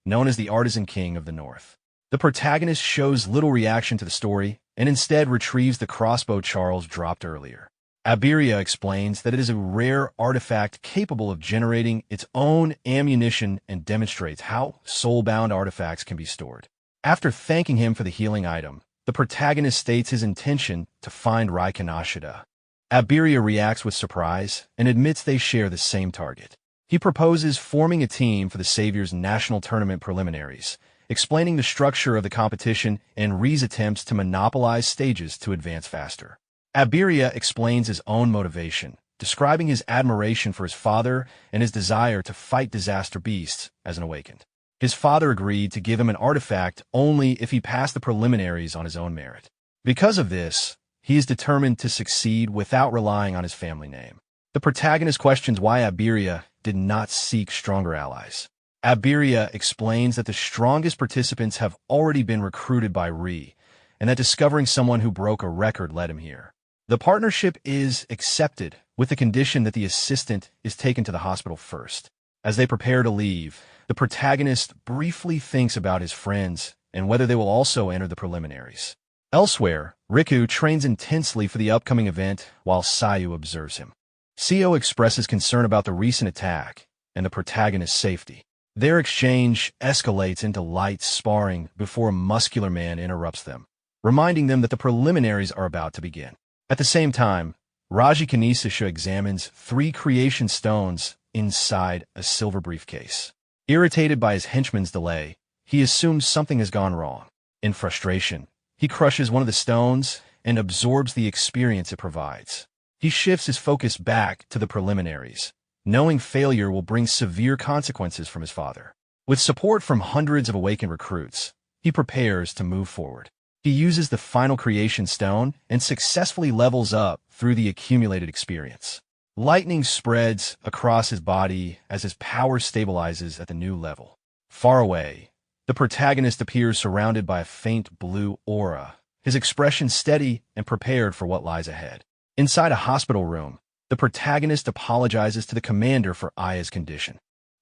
[SPEAKER 1] known as the Artisan King of the North. The protagonist shows little reaction to the story and instead retrieves the crossbow Charles dropped earlier. Iberia explains that it is a rare artifact capable of generating its own ammunition and demonstrates how soul-bound artifacts can be stored. After thanking him for the healing item, the protagonist states his intention to find Rai Kanashida. Iberia reacts with surprise and admits they share the same target. He proposes forming a team for the Savior's national tournament preliminaries, explaining the structure of the competition and Ri's attempts to monopolize stages to advance faster. Iberia explains his own motivation, describing his admiration for his father and his desire to fight disaster beasts as an awakened. His father agreed to give him an artifact only if he passed the preliminaries on his own merit. Because of this, he is determined to succeed without relying on his family name. The protagonist questions why Iberia did not seek stronger allies. Iberia explains that the strongest participants have already been recruited by Ri, and that discovering someone who broke a record led him here. The partnership is accepted with the condition that the assistant is taken to the hospital first. As they prepare to leave, the protagonist briefly thinks about his friends and whether they will also enter the preliminaries. Elsewhere, Riku trains intensely for the upcoming event while Sayu observes him. Seo expresses concern about the recent attack and the protagonist's safety. Their exchange escalates into light sparring before a muscular man interrupts them, reminding them that the preliminaries are about to begin. At the same time, Raji Kanisasha examines 3 creation stones inside a silver briefcase. Irritated by his henchman's delay, he assumes something has gone wrong. In frustration, he crushes one of the stones and absorbs the experience it provides. He shifts his focus back to the preliminaries, knowing failure will bring severe consequences from his father. With support from hundreds of awakened recruits, he prepares to move forward. He uses the final creation stone and successfully levels up through the accumulated experience. Lightning spreads across his body as his power stabilizes at the new level. Far away, the protagonist appears surrounded by a faint blue aura, his expression steady and prepared for what lies ahead. Inside a hospital room, the protagonist apologizes to the commander for Aya's condition.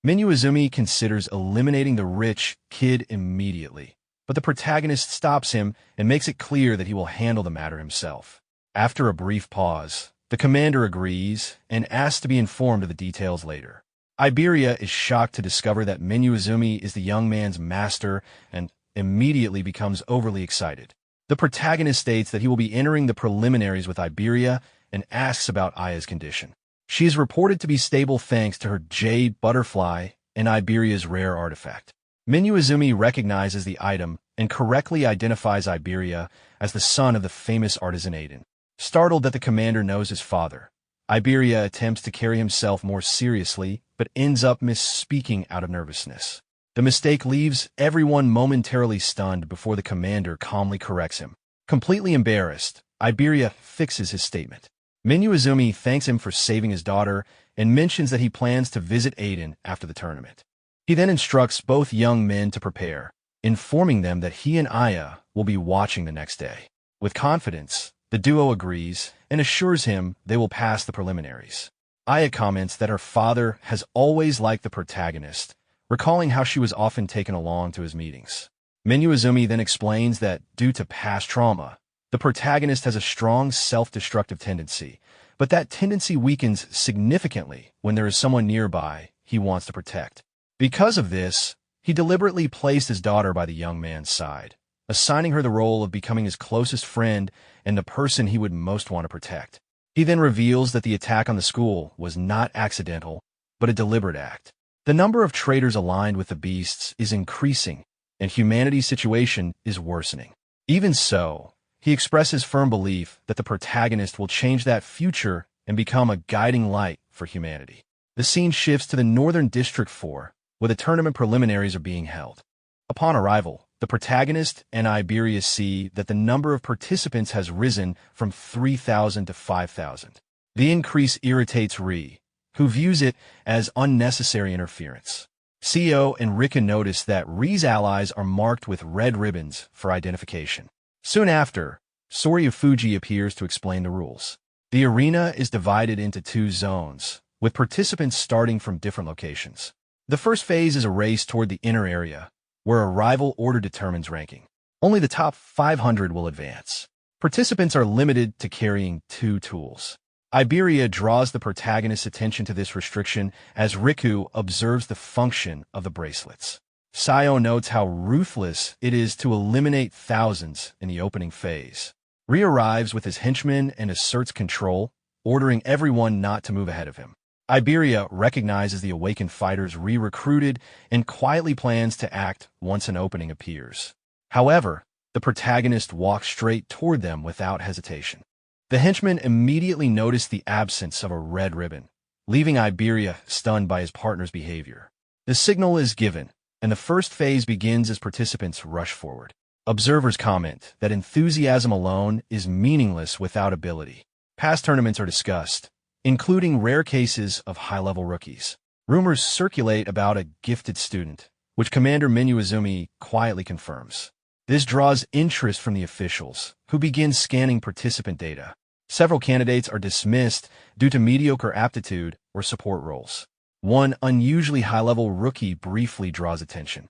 [SPEAKER 1] Minyu considers eliminating the rich kid immediately, but the protagonist stops him and makes it clear that he will handle the matter himself. After a brief pause, the commander agrees and asks to be informed of the details later. Iberia is shocked to discover that Minyu is the young man's master and immediately becomes overly excited. The protagonist states that he will be entering the preliminaries with Iberia and asks about Aya's condition. She is reported to be stable thanks to her jade butterfly and Iberia's rare artifact. Minyu recognizes the item and correctly identifies Iberia as the son of the famous artisan Aiden. Startled that the commander knows his father, Iberia attempts to carry himself more seriously but ends up misspeaking out of nervousness. The mistake leaves everyone momentarily stunned before the commander calmly corrects him. Completely embarrassed, Iberia fixes his statement. Minyu thanks him for saving his daughter and mentions that he plans to visit Aiden after the tournament. He then instructs both young men to prepare, informing them that he and Aya will be watching the next day. With confidence, the duo agrees and assures him they will pass the preliminaries. Aya comments that her father has always liked the protagonist, recalling how she was often taken along to his meetings. Minyu then explains that, due to past trauma, the protagonist has a strong self-destructive tendency, but that tendency weakens significantly when there is someone nearby he wants to protect. Because of this, he deliberately placed his daughter by the young man's side, assigning her the role of becoming his closest friend and the person he would most want to protect. He then reveals that the attack on the school was not accidental, but a deliberate act. The number of traitors aligned with the beasts is increasing, and humanity's situation is worsening. Even so, he expresses firm belief that the protagonist will change that future and become a guiding light for humanity. The scene shifts to the Northern District 4, where the tournament preliminaries are being held. Upon arrival, the protagonist and Iberia see that the number of participants has risen from 3,000 to 5,000. The increase irritates Ri, who views it as unnecessary interference. Seo and Rika notice that Ri's allies are marked with red ribbons for identification. Soon after, Soryu appears to explain the rules. The arena is divided into 2 zones, with participants starting from different locations. The first phase is a race toward the inner area, where a rival order determines ranking. Only the top 500 will advance. Participants are limited to carrying 2 tools. Iberia draws the protagonist's attention to this restriction as Riku observes the function of the bracelets. Sayo notes how ruthless it is to eliminate thousands in the opening phase. Ri arrives with his henchmen and asserts control, ordering everyone not to move ahead of him. Iberia recognizes the awakened fighters re-recruited and quietly plans to act once an opening appears. However, the protagonist walks straight toward them without hesitation. The henchmen immediately notice the absence of a red ribbon, leaving Iberia stunned by his partner's behavior. The signal is given, and the first phase begins as participants rush forward. Observers comment that enthusiasm alone is meaningless without ability. Past tournaments are discussed, including rare cases of high-level rookies. Rumors circulate about a gifted student, which Commander Minuizumi quietly confirms. This draws interest from the officials, who begin scanning participant data. Several candidates are dismissed due to mediocre aptitude or support roles. One unusually high-level rookie briefly draws attention.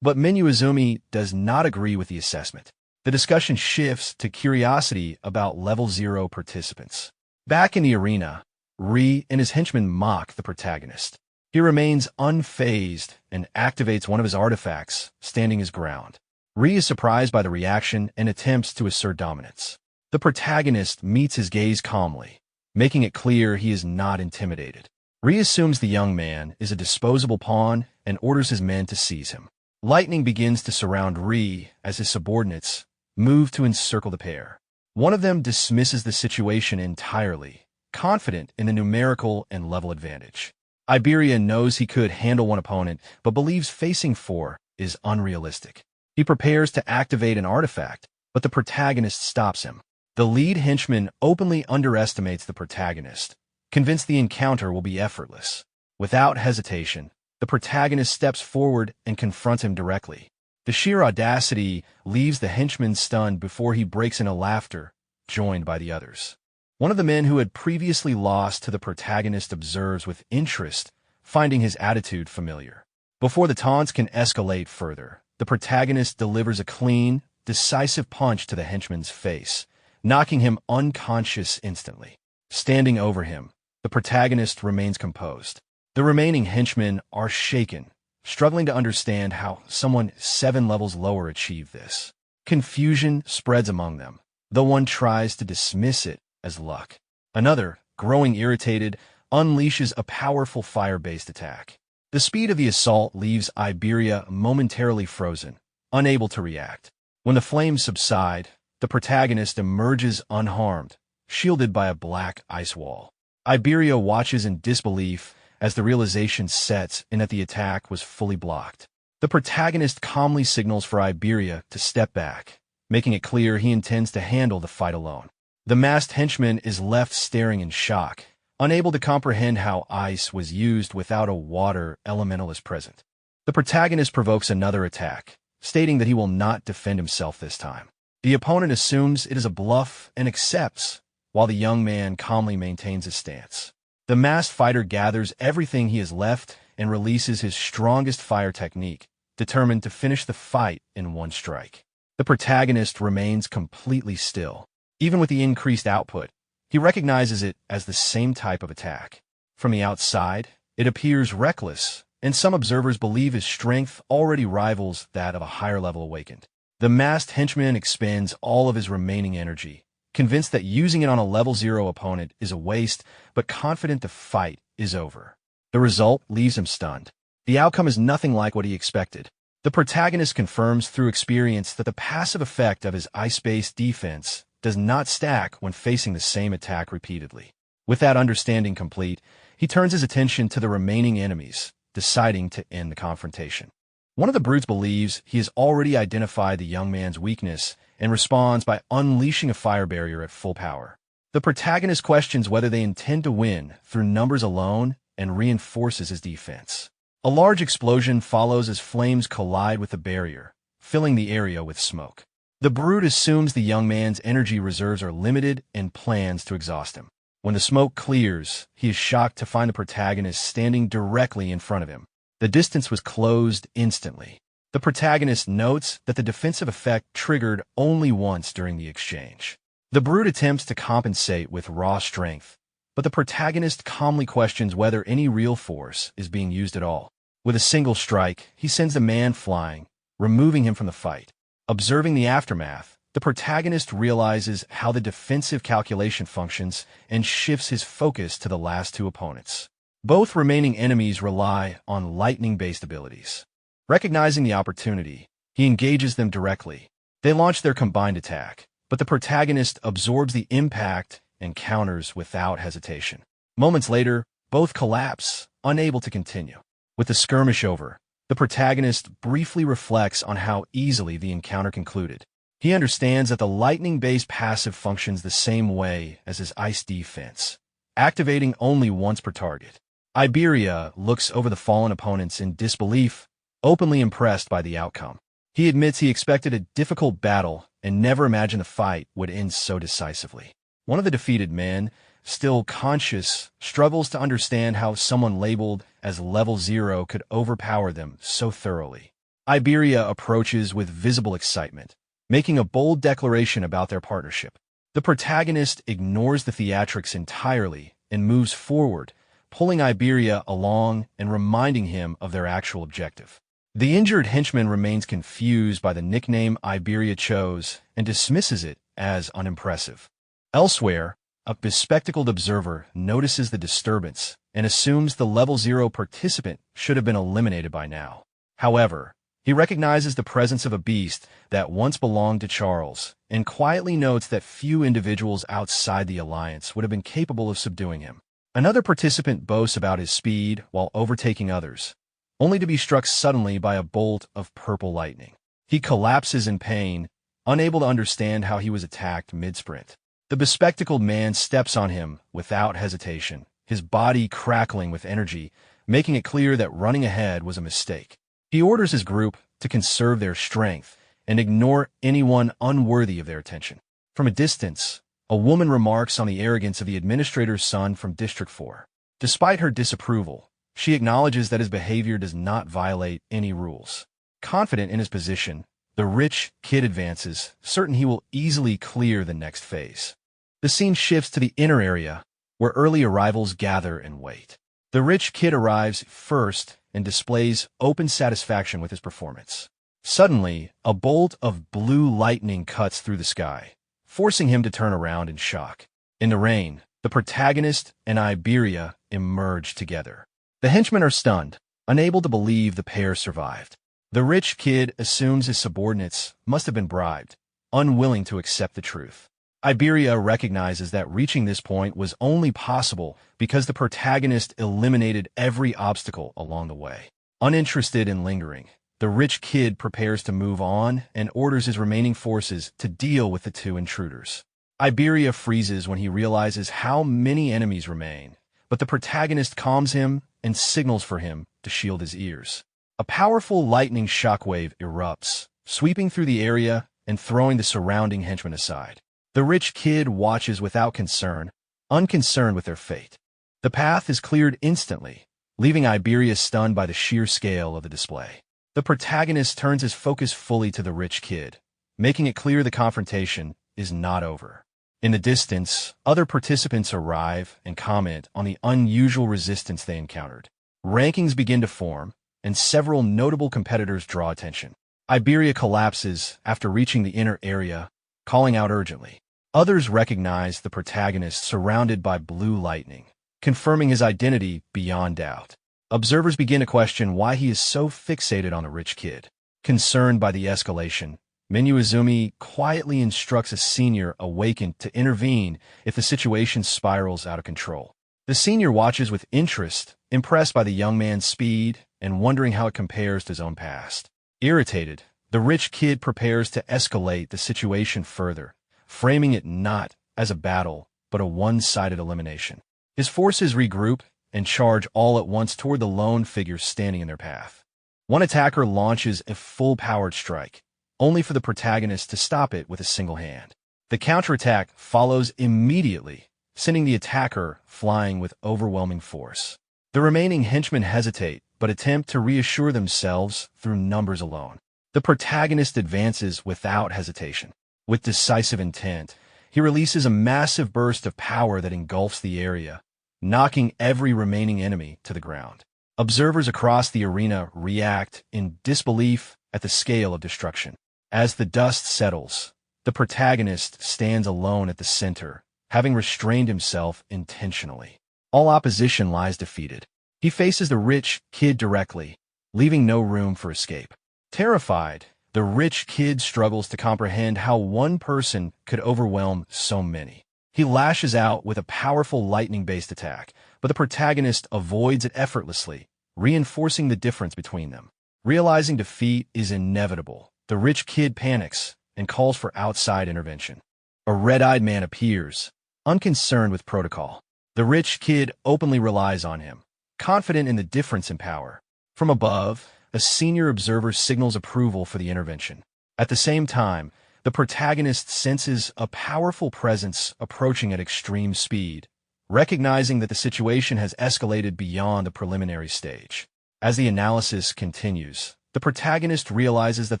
[SPEAKER 1] But Minuizumi does not agree with the assessment. The discussion shifts to curiosity about level 0 participants. Back in the arena, Ri and his henchmen mock the protagonist. He remains unfazed and activates one of his artifacts, standing his ground. Ri is surprised by the reaction and attempts to assert dominance. The protagonist meets his gaze calmly, making it clear he is not intimidated. Ri assumes the young man is a disposable pawn and orders his men to seize him. Lightning begins to surround Ri as his subordinates move to encircle the pair. One of them dismisses the situation entirely, confident in the numerical and level advantage. Iberia knows he could handle one opponent, but believes facing 4 is unrealistic. He prepares to activate an artifact, but the protagonist stops him. The lead henchman openly underestimates the protagonist, convinced the encounter will be effortless. Without hesitation, the protagonist steps forward and confronts him directly. The sheer audacity leaves the henchman stunned before he breaks into laughter, joined by the others. One of the men who had previously lost to the protagonist observes with interest, finding his attitude familiar. Before the taunts can escalate further, the protagonist delivers a clean, decisive punch to the henchman's face, knocking him unconscious instantly. Standing over him, the protagonist remains composed. The remaining henchmen are shaken, struggling to understand how someone 7 levels lower achieved this. Confusion spreads among them, though one tries to dismiss it as luck. Another, growing irritated, unleashes a powerful fire-based attack. The speed of the assault leaves Iberia momentarily frozen, unable to react. When the flames subside, the protagonist emerges unharmed, shielded by a black ice wall. Iberia watches in disbelief as the realization sets in that the attack was fully blocked. The protagonist calmly signals for Iberia to step back, making it clear he intends to handle the fight alone. The masked henchman is left staring in shock, unable to comprehend how ice was used without a water elementalist present. The protagonist provokes another attack, stating that he will not defend himself this time. The opponent assumes it is a bluff and accepts, while the young man calmly maintains his stance. The masked fighter gathers everything he has left and releases his strongest fire technique, determined to finish the fight in one strike. The protagonist remains completely still. Even with the increased output, he recognizes it as the same type of attack. From the outside, it appears reckless, and some observers believe his strength already rivals that of a higher-level awakened. The masked henchman expends all of his remaining energy, convinced that using it on a level 0 opponent is a waste, but confident the fight is over. The result leaves him stunned. The outcome is nothing like what he expected. The protagonist confirms through experience that the passive effect of his ice-based defense does not stack when facing the same attack repeatedly. With that understanding complete, he turns his attention to the remaining enemies, deciding to end the confrontation. One of the brutes believes he has already identified the young man's weakness and responds by unleashing a fire barrier at full power. The protagonist questions whether they intend to win through numbers alone and reinforces his defense. A large explosion follows as flames collide with the barrier, filling the area with smoke. The brute assumes the young man's energy reserves are limited and plans to exhaust him. When the smoke clears, he is shocked to find the protagonist standing directly in front of him. The distance was closed instantly. The protagonist notes that the defensive effect triggered only once during the exchange. The brute attempts to compensate with raw strength, but the protagonist calmly questions whether any real force is being used at all. With a single strike, he sends the man flying, removing him from the fight. Observing the aftermath, the protagonist realizes how the defensive calculation functions and shifts his focus to the last two opponents. Both remaining enemies rely on lightning-based abilities. Recognizing the opportunity, he engages them directly. They launch their combined attack, but the protagonist absorbs the impact and counters without hesitation. Moments later, both collapse, unable to continue. With the skirmish over, the protagonist briefly reflects on how easily the encounter concluded. He understands that the lightning-based passive functions the same way as his ice defense, activating only once per target. Iberia looks over the fallen opponents in disbelief, openly impressed by the outcome. He admits he expected a difficult battle and never imagined the fight would end so decisively. One of the defeated men, still conscious, struggles to understand how someone labeled as level 0 could overpower them so thoroughly. Iberia approaches with visible excitement, making a bold declaration about their partnership. The protagonist ignores the theatrics entirely and moves forward, pulling Iberia along and reminding him of their actual objective. The injured henchman remains confused by the nickname Iberia chose and dismisses it as unimpressive. Elsewhere, a bespectacled observer notices the disturbance and assumes the level 0 participant should have been eliminated by now. However, he recognizes the presence of a beast that once belonged to Charles and quietly notes that few individuals outside the alliance would have been capable of subduing him. Another participant boasts about his speed while overtaking others, only to be struck suddenly by a bolt of purple lightning. He collapses in pain, unable to understand how he was attacked mid-sprint. The bespectacled man steps on him without hesitation, his body crackling with energy, making it clear that running ahead was a mistake. He orders his group to conserve their strength and ignore anyone unworthy of their attention. From a distance, a woman remarks on the arrogance of the administrator's son from District 4. Despite her disapproval, she acknowledges that his behavior does not violate any rules. Confident in his position, the rich kid advances, certain he will easily clear the next phase. The scene shifts to the inner area, where early arrivals gather and wait. The rich kid arrives first and displays open satisfaction with his performance. Suddenly, a bolt of blue lightning cuts through the sky, forcing him to turn around in shock. In the rain, the protagonist and Iberia emerge together. The henchmen are stunned, unable to believe the pair survived. The rich kid assumes his subordinates must have been bribed, unwilling to accept the truth. Iberia recognizes that reaching this point was only possible because the protagonist eliminated every obstacle along the way. Uninterested in lingering, the rich kid prepares to move on and orders his remaining forces to deal with the two intruders. Iberia freezes when he realizes how many enemies remain, but the protagonist calms him and signals for him to shield his ears. A powerful lightning shockwave erupts, sweeping through the area and throwing the surrounding henchmen aside. The rich kid watches without concern, unconcerned with their fate. The path is cleared instantly, leaving Iberia stunned by the sheer scale of the display. The protagonist turns his focus fully to the rich kid, making it clear the confrontation is not over. In the distance, other participants arrive and comment on the unusual resistance they encountered. Rankings begin to form, and several notable competitors draw attention. Iberia collapses after reaching the inner area, calling out urgently. Others recognize the protagonist surrounded by blue lightning, confirming his identity beyond doubt. Observers begin to question why he is so fixated on the rich kid. Concerned by the escalation, Minuizumi quietly instructs a senior awakened to intervene if the situation spirals out of control. The senior watches with interest, impressed by the young man's speed and wondering how it compares to his own past. Irritated, the rich kid prepares to escalate the situation further, framing it not as a battle, but a one-sided elimination. His forces regroup and charge all at once toward the lone figure standing in their path. One attacker launches a full-powered strike, only for the protagonist to stop it with a single hand. The counterattack follows immediately, sending the attacker flying with overwhelming force. The remaining henchmen hesitate, but attempt to reassure themselves through numbers alone. The protagonist advances without hesitation. With decisive intent, he releases a massive burst of power that engulfs the area, knocking every remaining enemy to the ground. Observers across the arena react in disbelief at the scale of destruction. As the dust settles, the protagonist stands alone at the center, having restrained himself intentionally. All opposition lies defeated. He faces the rich kid directly, leaving no room for escape. Terrified, the rich kid struggles to comprehend how one person could overwhelm so many. He lashes out with a powerful lightning-based attack, but the protagonist avoids it effortlessly, reinforcing the difference between them. Realizing defeat is inevitable, the rich kid panics and calls for outside intervention. A red-eyed man appears, unconcerned with protocol. The rich kid openly relies on him, confident in the difference in power. From above, a senior observer signals approval for the intervention. At the same time, the protagonist senses a powerful presence approaching at extreme speed, recognizing that the situation has escalated beyond the preliminary stage. As the analysis continues, the protagonist realizes that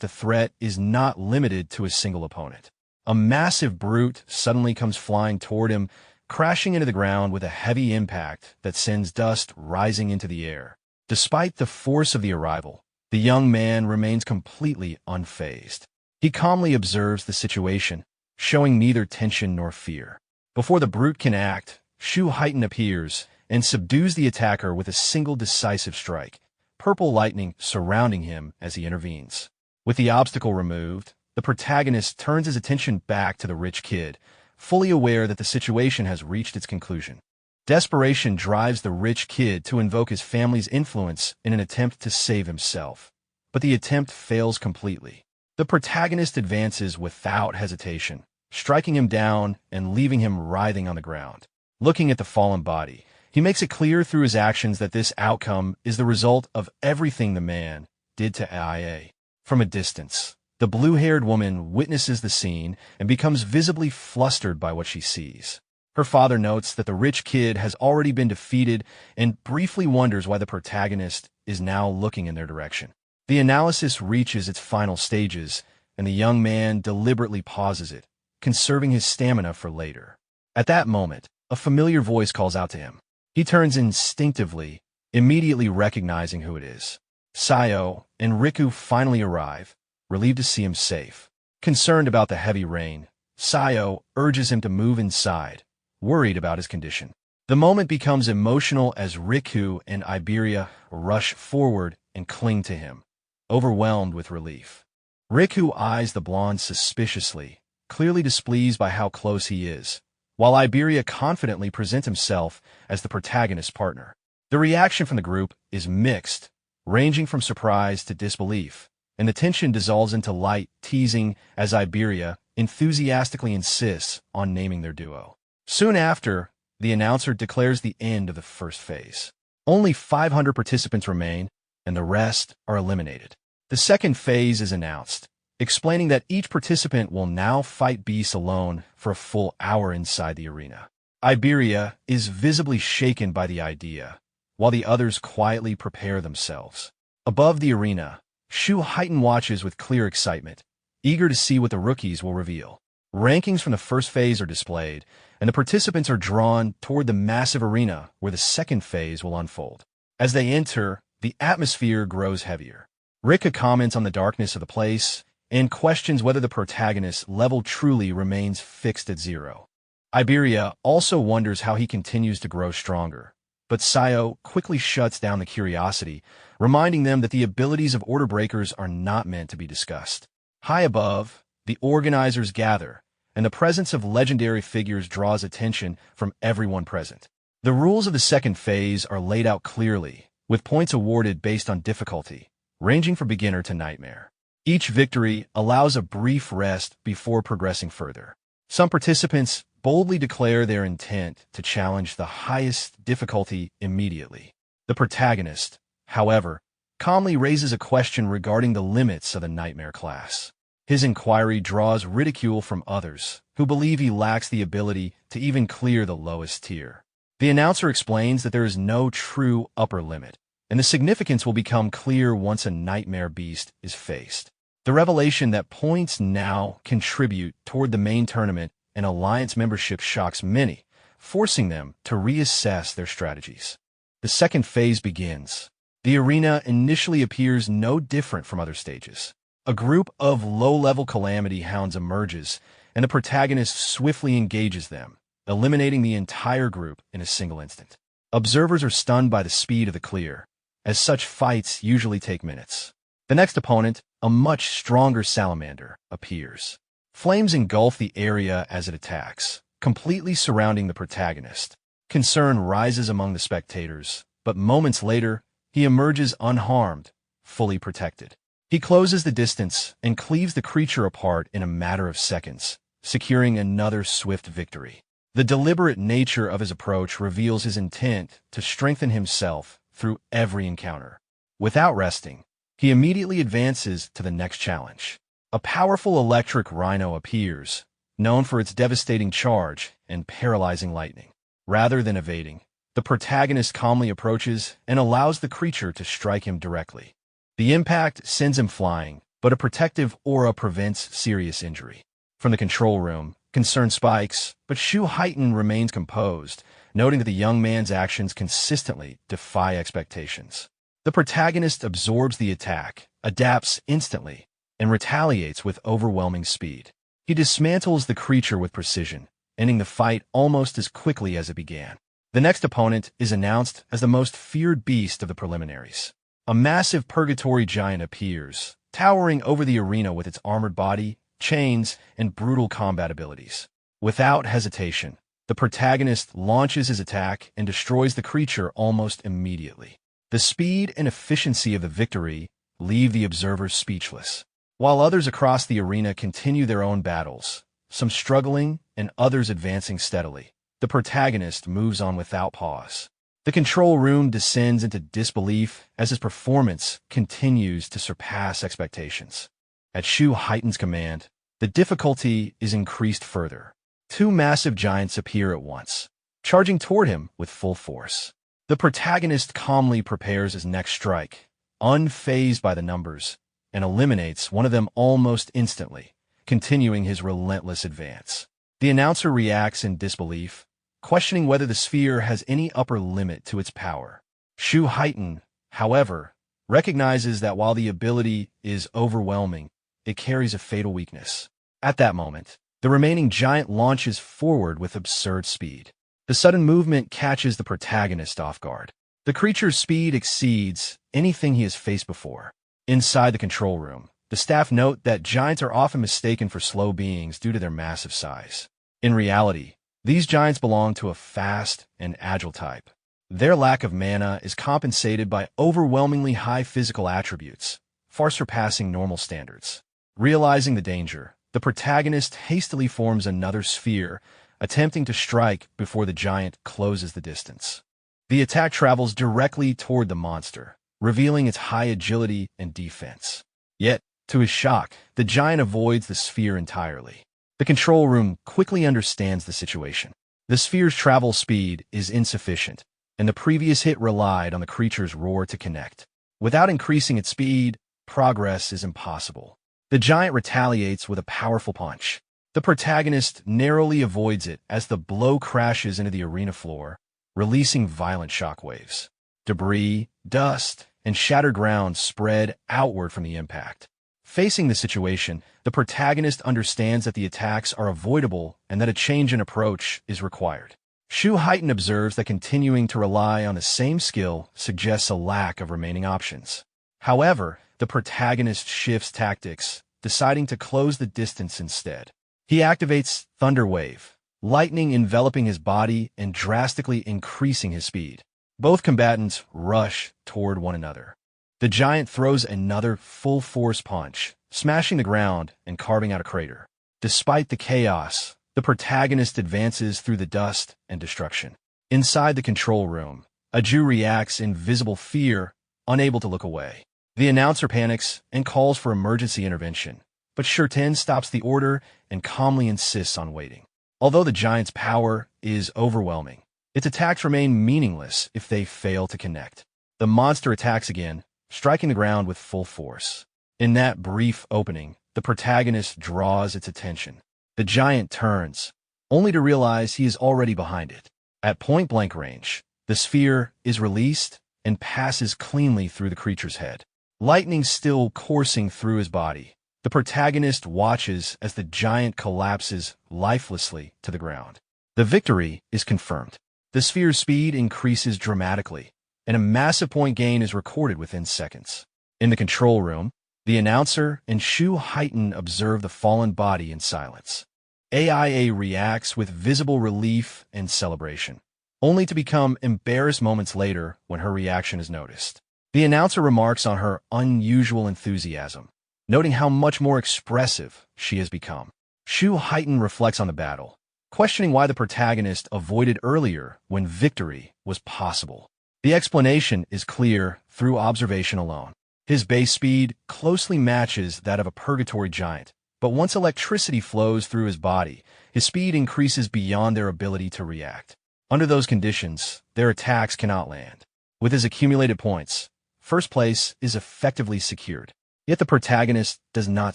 [SPEAKER 1] the threat is not limited to a single opponent. A massive brute suddenly comes flying toward him, crashing into the ground with a heavy impact that sends dust rising into the air. Despite the force of the arrival, the young man remains completely unfazed. He calmly observes the situation, showing neither tension nor fear. Before the brute can act, Shu Heighten appears and subdues the attacker with a single decisive strike, purple lightning surrounding him as he intervenes. With the obstacle removed, the protagonist turns his attention back to the rich kid, fully aware that the situation has reached its conclusion. Desperation drives the rich kid to invoke his family's influence in an attempt to save himself, but the attempt fails completely. The protagonist advances without hesitation, striking him down and leaving him writhing on the ground. Looking at the fallen body, he makes it clear through his actions that this outcome is the result of everything the man did to IA. From a distance, the blue-haired woman witnesses the scene and becomes visibly flustered by what she sees. Her father notes that the rich kid has already been defeated and briefly wonders why the protagonist is now looking in their direction. The analysis reaches its final stages, and the young man deliberately pauses it, conserving his stamina for later. At that moment, a familiar voice calls out to him. He turns instinctively, immediately recognizing who it is. Sayo and Riku finally arrive, relieved to see him safe. Concerned about the heavy rain, Sayo urges him to move inside, worried about his condition. The moment becomes emotional as Riku and Iberia rush forward and cling to him, overwhelmed with relief. Riku eyes the blonde suspiciously, clearly displeased by how close he is, while Iberia confidently presents himself as the protagonist's partner. The reaction from the group is mixed, ranging from surprise to disbelief, and the tension dissolves into light teasing as Iberia enthusiastically insists on naming their duo. Soon after, the announcer declares the end of the first phase. Only 500 participants remain, and the rest are eliminated. The second phase is announced, explaining that each participant will now fight beasts alone for a full hour inside the arena. Iberia is visibly shaken by the idea, while the others quietly prepare themselves. Above the arena, Shu Heighten watches with clear excitement, eager to see what the rookies will reveal. Rankings from the first phase are displayed, and the participants are drawn toward the massive arena where the second phase will unfold. As they enter, the atmosphere grows heavier. Rika comments on the darkness of the place and questions whether the protagonist's level truly remains fixed at 0. Iberia also wonders how he continues to grow stronger, but Sayo quickly shuts down the curiosity, reminding them that the abilities of order breakers are not meant to be discussed. High above, the organizers gather, and the presence of legendary figures draws attention from everyone present. The rules of the second phase are laid out clearly, with points awarded based on difficulty, ranging from beginner to nightmare. Each victory allows a brief rest before progressing further. Some participants boldly declare their intent to challenge the highest difficulty immediately. The protagonist, however, calmly raises a question regarding the limits of the nightmare class. His inquiry draws ridicule from others, who believe he lacks the ability to even clear the lowest tier. The announcer explains that there is no true upper limit, and the significance will become clear once a nightmare beast is faced. The revelation that points now contribute toward the main tournament and alliance membership shocks many, forcing them to reassess their strategies. The second phase begins. The arena initially appears no different from other stages. A group of low-level Calamity Hounds emerges, and the protagonist swiftly engages them, eliminating the entire group in a single instant. Observers are stunned by the speed of the clear, as such fights usually take minutes. The next opponent, a much stronger salamander, appears. Flames engulf the area as it attacks, completely surrounding the protagonist. Concern rises among the spectators, but moments later, he emerges unharmed, fully protected. He closes the distance and cleaves the creature apart in a matter of seconds, securing another swift victory. The deliberate nature of his approach reveals his intent to strengthen himself through every encounter. Without resting, he immediately advances to the next challenge. A powerful electric rhino appears, known for its devastating charge and paralyzing lightning. Rather than evading, the protagonist calmly approaches and allows the creature to strike him directly. The impact sends him flying, but a protective aura prevents serious injury. From the control room, concern spikes, but Shu Heighten remains composed, noting that the young man's actions consistently defy expectations. The protagonist absorbs the attack, adapts instantly, and retaliates with overwhelming speed. He dismantles the creature with precision, ending the fight almost as quickly as it began. The next opponent is announced as the most feared beast of the preliminaries. A massive purgatory giant appears, towering over the arena with its armored body, chains, and brutal combat abilities. Without hesitation, the protagonist launches his attack and destroys the creature almost immediately. The speed and efficiency of the victory leave the observers speechless. While others across the arena continue their own battles, some struggling and others advancing steadily, the protagonist moves on without pause. The control room descends into disbelief as his performance continues to surpass expectations. At Shu Heighten's command, the difficulty is increased further. Two massive giants appear at once, charging toward him with full force. The protagonist calmly prepares his next strike, unfazed by the numbers, and eliminates one of them almost instantly, continuing his relentless advance. The announcer reacts in disbelief, questioning whether the sphere has any upper limit to its power. Shu Heighten, however, recognizes that while the ability is overwhelming, it carries a fatal weakness. At that moment, the remaining giant launches forward with absurd speed. The sudden movement catches the protagonist off guard. The creature's speed exceeds anything he has faced before. Inside the control room, the staff note that giants are often mistaken for slow beings due to their massive size. In reality, these giants belong to a fast and agile type. Their lack of mana is compensated by overwhelmingly high physical attributes, far surpassing normal standards. Realizing the danger, the protagonist hastily forms another sphere, attempting to strike before the giant closes the distance. The attack travels directly toward the monster, revealing its high agility and defense. Yet, to his shock, the giant avoids the sphere entirely. The control room quickly understands the situation. The sphere's travel speed is insufficient, and the previous hit relied on the creature's roar to connect. Without increasing its speed, progress is impossible. The giant retaliates with a powerful punch. The protagonist narrowly avoids it as the blow crashes into the arena floor, releasing violent shockwaves. Debris, dust, and shattered ground spread outward from the impact. Facing the situation, the protagonist understands that the attacks are avoidable and that a change in approach is required. Shu Heighten observes that continuing to rely on the same skill suggests a lack of remaining options. However, the protagonist shifts tactics, deciding to close the distance instead. He activates Thunder Wave, lightning enveloping his body and drastically increasing his speed. Both combatants rush toward one another. The giant throws another full-force punch, smashing the ground and carving out a crater. Despite the chaos, the protagonist advances through the dust and destruction. Inside the control room, Aju reacts in visible fear, unable to look away. The announcer panics and calls for emergency intervention, but Shurten stops the order and calmly insists on waiting. Although the giant's power is overwhelming, its attacks remain meaningless if they fail to connect. The monster attacks again, striking the ground with full force. In that brief opening, the protagonist draws its attention. The giant turns, only to realize he is already behind it. At point-blank range, the sphere is released and passes cleanly through the creature's head. Lightning still coursing through his body, the protagonist watches as the giant collapses lifelessly to the ground. The victory is confirmed. The sphere's speed increases dramatically, and a massive point gain is recorded within seconds. In the control room, the announcer and Shu Heighten observe the fallen body in silence. AIA reacts with visible relief and celebration, only to become embarrassed moments later when her reaction is noticed. The announcer remarks on her unusual enthusiasm, noting how much more expressive she has become. Shu Heighten reflects on the battle, questioning why the protagonist avoided earlier when victory was possible. The explanation is clear through observation alone. His base speed closely matches that of a purgatory giant, but once electricity flows through his body, his speed increases beyond their ability to react. Under those conditions, their attacks cannot land. With his accumulated points, first place is effectively secured. Yet the protagonist does not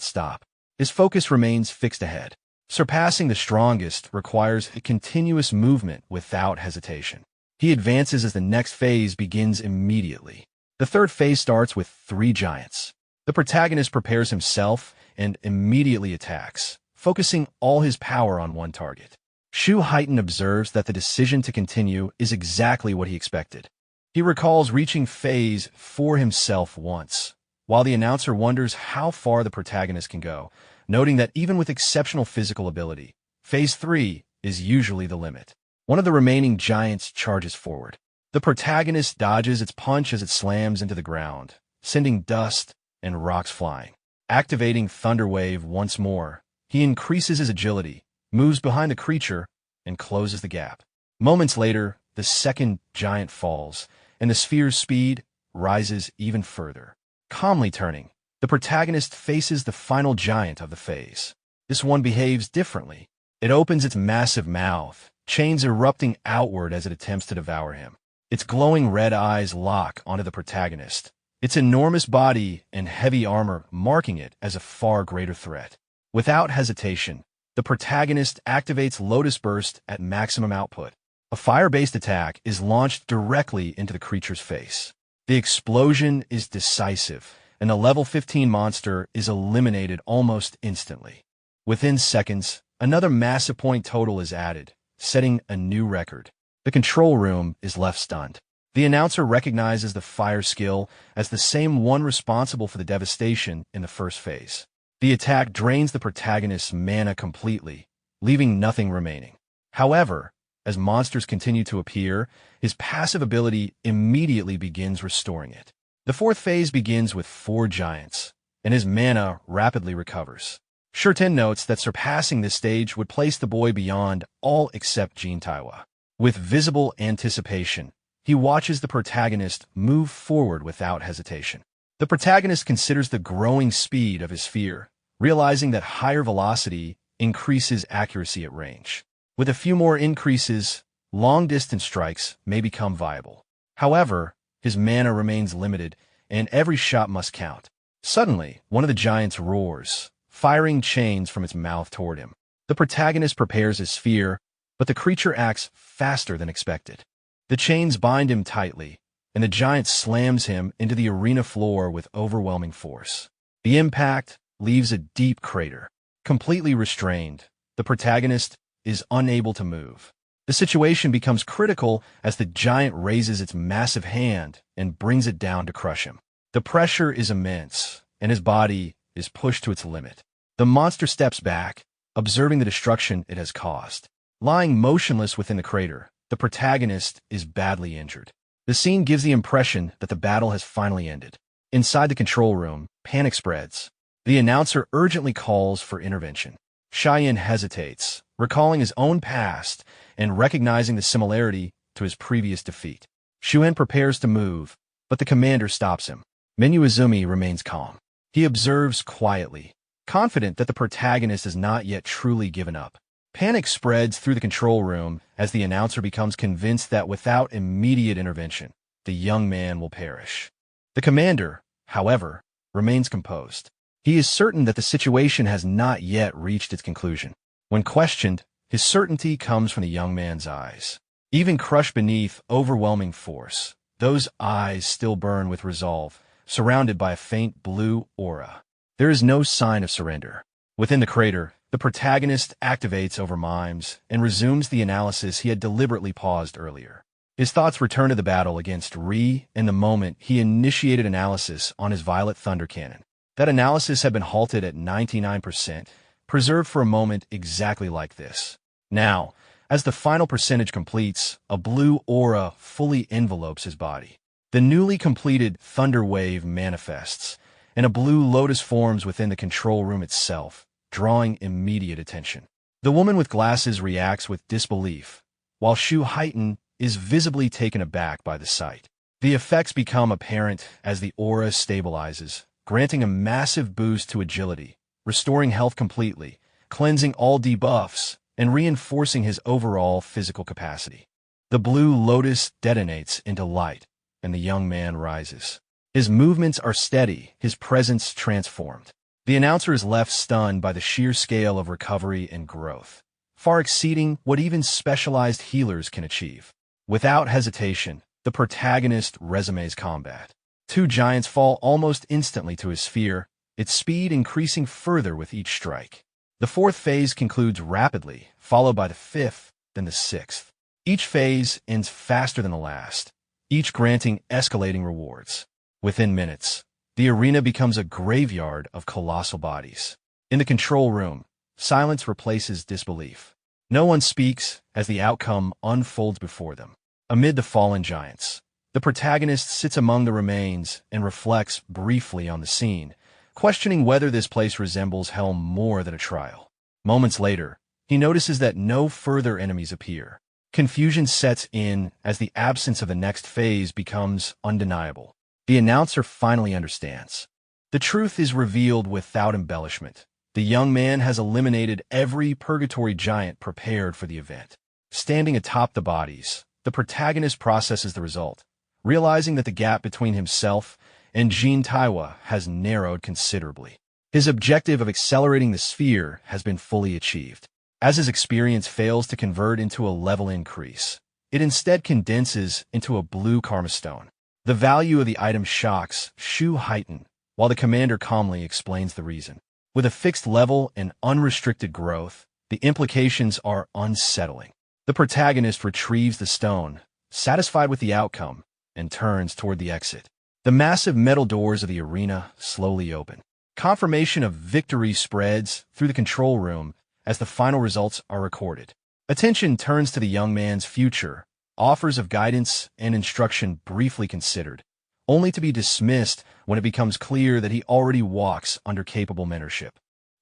[SPEAKER 1] stop. His focus remains fixed ahead. Surpassing the strongest requires a continuous movement without hesitation. He advances as the next phase begins immediately. The third phase starts with 3 giants. The protagonist prepares himself and immediately attacks, focusing all his power on one target. Shu Heighten observes that the decision to continue is exactly what he expected. He recalls reaching phase 4 himself once, while the announcer wonders how far the protagonist can go, noting that even with exceptional physical ability, phase 3 is usually the limit. One of the remaining giants charges forward. The protagonist dodges its punch as it slams into the ground, sending dust and rocks flying. Activating Thunder Wave once more, he increases his agility, moves behind the creature, and closes the gap. Moments later, the second giant falls, and the sphere's speed rises even further. Calmly turning, the protagonist faces the final giant of the phase. This one behaves differently. It opens its massive mouth, chains erupting outward as it attempts to devour him. Its glowing red eyes lock onto the protagonist, its enormous body and heavy armor marking it as a far greater threat. Without hesitation, the protagonist activates Lotus Burst at maximum output. A fire-based attack is launched directly into the creature's face. The explosion is decisive, and the level 15 monster is eliminated almost instantly. Within seconds, another massive point total is added, setting a new record. The control room is left stunned. The announcer recognizes the fire skill as the same one responsible for the devastation in the first phase. The attack drains the protagonist's mana completely, leaving nothing remaining. However, as monsters continue to appear, his passive ability immediately begins restoring it. The fourth phase begins with 4 giants, and his mana rapidly recovers. Shurten notes that surpassing this stage would place the boy beyond all except Jin Taiwa. With visible anticipation, he watches the protagonist move forward without hesitation. The protagonist considers the growing speed of his sphere, realizing that higher velocity increases accuracy at range. With a few more increases, long-distance strikes may become viable. However, his mana remains limited, and every shot must count. Suddenly, one of the giants roars, firing chains from its mouth toward him. The protagonist prepares his sphere, but the creature acts faster than expected. The chains bind him tightly, and the giant slams him into the arena floor with overwhelming force. The impact leaves a deep crater. Completely restrained, the protagonist is unable to move. The situation becomes critical as the giant raises its massive hand and brings it down to crush him. The pressure is immense, and his body is pushed to its limit. The monster steps back, observing the destruction it has caused. Lying motionless within the crater, the protagonist is badly injured. The scene gives the impression that the battle has finally ended. Inside the control room, panic spreads. The announcer urgently calls for intervention. Cheyenne hesitates, recalling his own past and recognizing the similarity to his previous defeat. Shuen prepares to move, but the commander stops him. Izumi remains calm. He observes quietly, confident that the protagonist has not yet truly given up. Panic spreads through the control room as the announcer becomes convinced that without immediate intervention, the young man will perish. The commander, however, remains composed. He is certain that the situation has not yet reached its conclusion. When questioned, his certainty comes from the young man's eyes. Even crushed beneath overwhelming force, those eyes still burn with resolve, surrounded by a faint blue aura. There is no sign of surrender. Within the crater, the protagonist activates over mimes and resumes the analysis he had deliberately paused earlier. His thoughts return to the battle against Ri and the moment he initiated analysis on his Violet Thunder Cannon. That analysis had been halted at 99%, preserved for a moment exactly like this. Now, as the final percentage completes, a blue aura fully envelopes his body. The newly completed Thunder Wave manifests, and a blue lotus forms within the control room itself, drawing immediate attention. The woman with glasses reacts with disbelief, while Shu Haitan is visibly taken aback by the sight. The effects become apparent as the aura stabilizes, granting a massive boost to agility, restoring health completely, cleansing all debuffs, and reinforcing his overall physical capacity. The blue lotus detonates into light, and the young man rises. His movements are steady, his presence transformed. The announcer is left stunned by the sheer scale of recovery and growth, far exceeding what even specialized healers can achieve. Without hesitation, the protagonist resumes combat. Two giants fall almost instantly to his sphere, its speed increasing further with each strike. The fourth phase concludes rapidly, followed by the fifth, then the sixth. Each phase ends faster than the last, each granting escalating rewards. Within minutes, the arena becomes a graveyard of colossal bodies. In the control room, silence replaces disbelief. No one speaks as the outcome unfolds before them. Amid the fallen giants, the protagonist sits among the remains and reflects briefly on the scene, questioning whether this place resembles hell more than a trial. Moments later, he notices that no further enemies appear. Confusion sets in as the absence of the next phase becomes undeniable. The announcer finally understands. The truth is revealed without embellishment. The young man has eliminated every purgatory giant prepared for the event. Standing atop the bodies, the protagonist processes the result, realizing that the gap between himself and Jin Taiwa has narrowed considerably. His objective of accelerating the sphere has been fully achieved. As his experience fails to convert into a level increase, it instead condenses into a blue karma stone. The value of the item shocks Shu Haitan, while the commander calmly explains the reason. With a fixed level and unrestricted growth, the implications are unsettling. The protagonist retrieves the stone, satisfied with the outcome, and turns toward the exit. The massive metal doors of the arena slowly open. Confirmation of victory spreads through the control room as the final results are recorded. Attention turns to the young man's future, offers of guidance and instruction briefly considered, only to be dismissed when it becomes clear that he already walks under capable mentorship.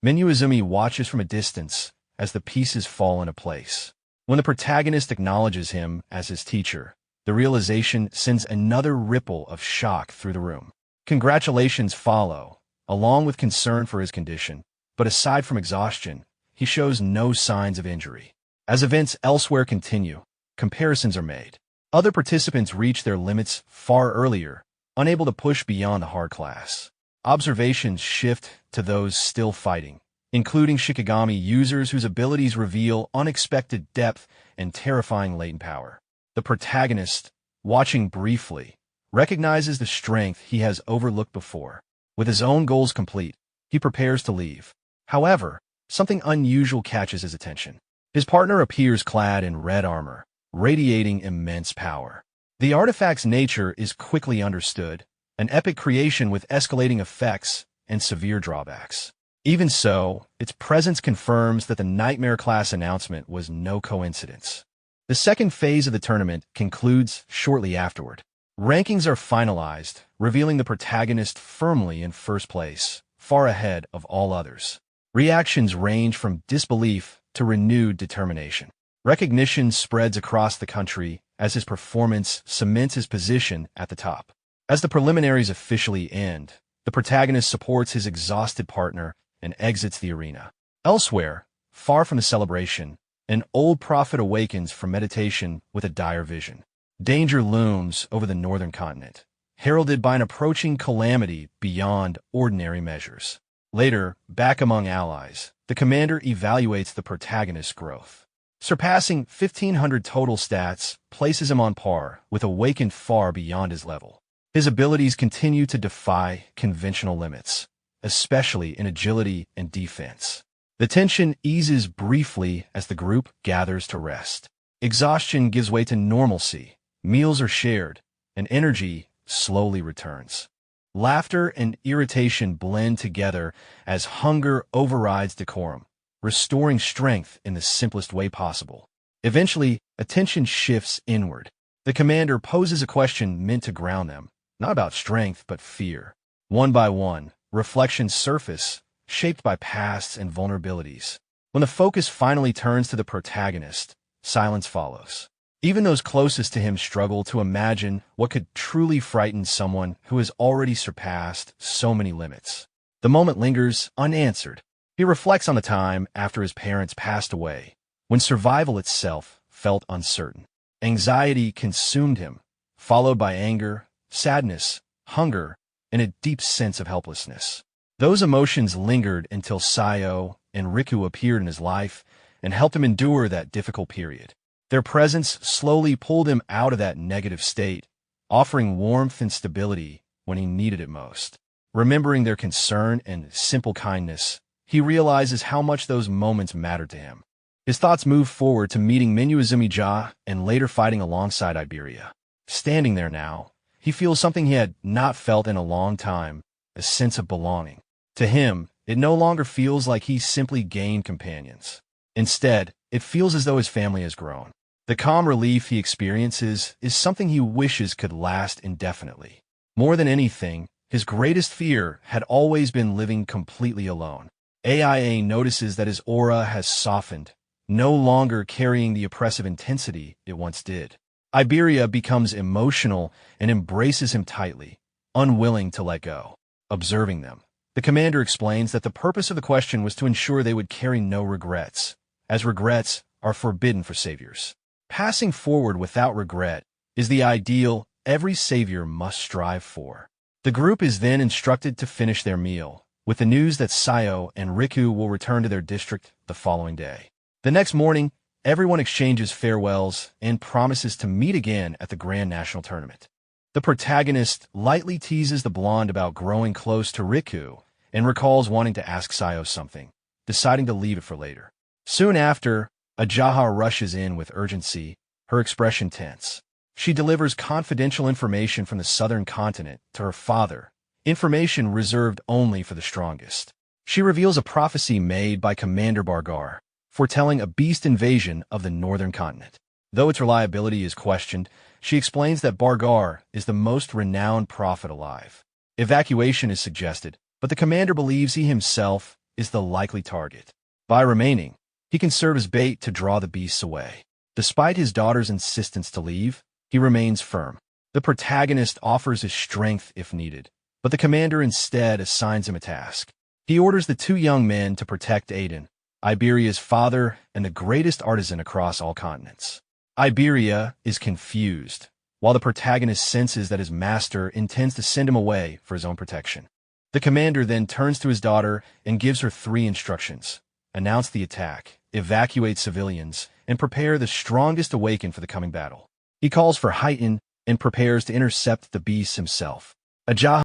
[SPEAKER 1] Izumi watches from a distance as the pieces fall into place. When the protagonist acknowledges him as his teacher, the realization sends another ripple of shock through the room. Congratulations follow, along with concern for his condition, but aside from exhaustion, he shows no signs of injury. As events elsewhere continue, comparisons are made. Other participants reach their limits far earlier, unable to push beyond the hard class. Observations shift to those still fighting, including Shikigami users whose abilities reveal unexpected depth and terrifying latent power. The protagonist, watching briefly, recognizes the strength he has overlooked before. With his own goals complete, he prepares to leave. However, something unusual catches his attention. His partner appears clad in red armor, radiating immense power. The artifact's nature is quickly understood, an epic creation with escalating effects and severe drawbacks. Even so, its presence confirms that the Nightmare class announcement was no coincidence. The second phase of the tournament concludes shortly afterward. Rankings are finalized, revealing the protagonist firmly in first place, far ahead of all others. Reactions range from disbelief to renewed determination. Recognition spreads across the country as his performance cements his position at the top. As the preliminaries officially end, the protagonist supports his exhausted partner and exits the arena. Elsewhere, far from the celebration, an old prophet awakens from meditation with a dire vision. Danger looms over the northern continent, heralded by an approaching calamity beyond ordinary measures. Later, back among allies, the commander evaluates the protagonist's growth. Surpassing 1,500 total stats places him on par with Awakened far beyond his level. His abilities continue to defy conventional limits, especially in agility and defense. The tension eases briefly as the group gathers to rest. Exhaustion gives way to normalcy, meals are shared, and energy slowly returns. Laughter and irritation blend together as hunger overrides decorum, restoring strength in the simplest way possible. Eventually, attention shifts inward. The commander poses a question meant to ground them, not about strength but fear. One by one, reflections surface, shaped by pasts and vulnerabilities. When the focus finally turns to the protagonist, silence follows. Even those closest to him struggle to imagine what could truly frighten someone who has already surpassed so many limits. The moment lingers unanswered. He reflects on the time after his parents passed away, when survival itself felt uncertain. Anxiety consumed him, followed by anger, sadness, hunger, and a deep sense of helplessness. Those emotions lingered until Sayo and Riku appeared in his life and helped him endure that difficult period. Their presence slowly pulled him out of that negative state, offering warmth and stability when he needed it most. Remembering their concern and simple kindness, he realizes how much those moments mattered to him. His thoughts move forward to meeting Minyu and later fighting alongside Iberia. Standing there now, he feels something he had not felt in a long time, a sense of belonging. To him, it no longer feels like he simply gained companions. Instead, it feels as though his family has grown. The calm relief he experiences is something he wishes could last indefinitely. More than anything, his greatest fear had always been living completely alone. AIA notices that his aura has softened, no longer carrying the oppressive intensity it once did. Iberia becomes emotional and embraces him tightly, unwilling to let go. Observing them, the commander explains that the purpose of the question was to ensure they would carry no regrets, as regrets are forbidden for saviors. Passing forward without regret is the ideal every savior must strive for. The group is then instructed to finish their meal, with the news that Sayo and Riku will return to their district the following day. The next morning, everyone exchanges farewells and promises to meet again at the Grand National Tournament. The protagonist lightly teases the blonde about growing close to Riku and recalls wanting to ask Sayo something, deciding to leave it for later. Soon after, Ajaha rushes in with urgency, her expression tense. She delivers confidential information from the southern continent to her father, information reserved only for the strongest. She reveals a prophecy made by Commander Bargar, foretelling a beast invasion of the northern continent. Though its reliability is questioned, she explains that Bargar is the most renowned prophet alive. Evacuation is suggested, but the commander believes he himself is the likely target. By remaining, he can serve as bait to draw the beasts away. Despite his daughter's insistence to leave, he remains firm. The protagonist offers his strength if needed, but the commander instead assigns him a task. He orders the two young men to protect Aiden, Iberia's father and the greatest artisan across all continents. Iberia is confused, while the protagonist senses that his master intends to send him away for his own protection. The commander then turns to his daughter and gives her 3 instructions: announce the attack, evacuate civilians, and prepare the strongest awakened for the coming battle. He calls for Heighten and prepares to intercept the beasts himself. Ajaha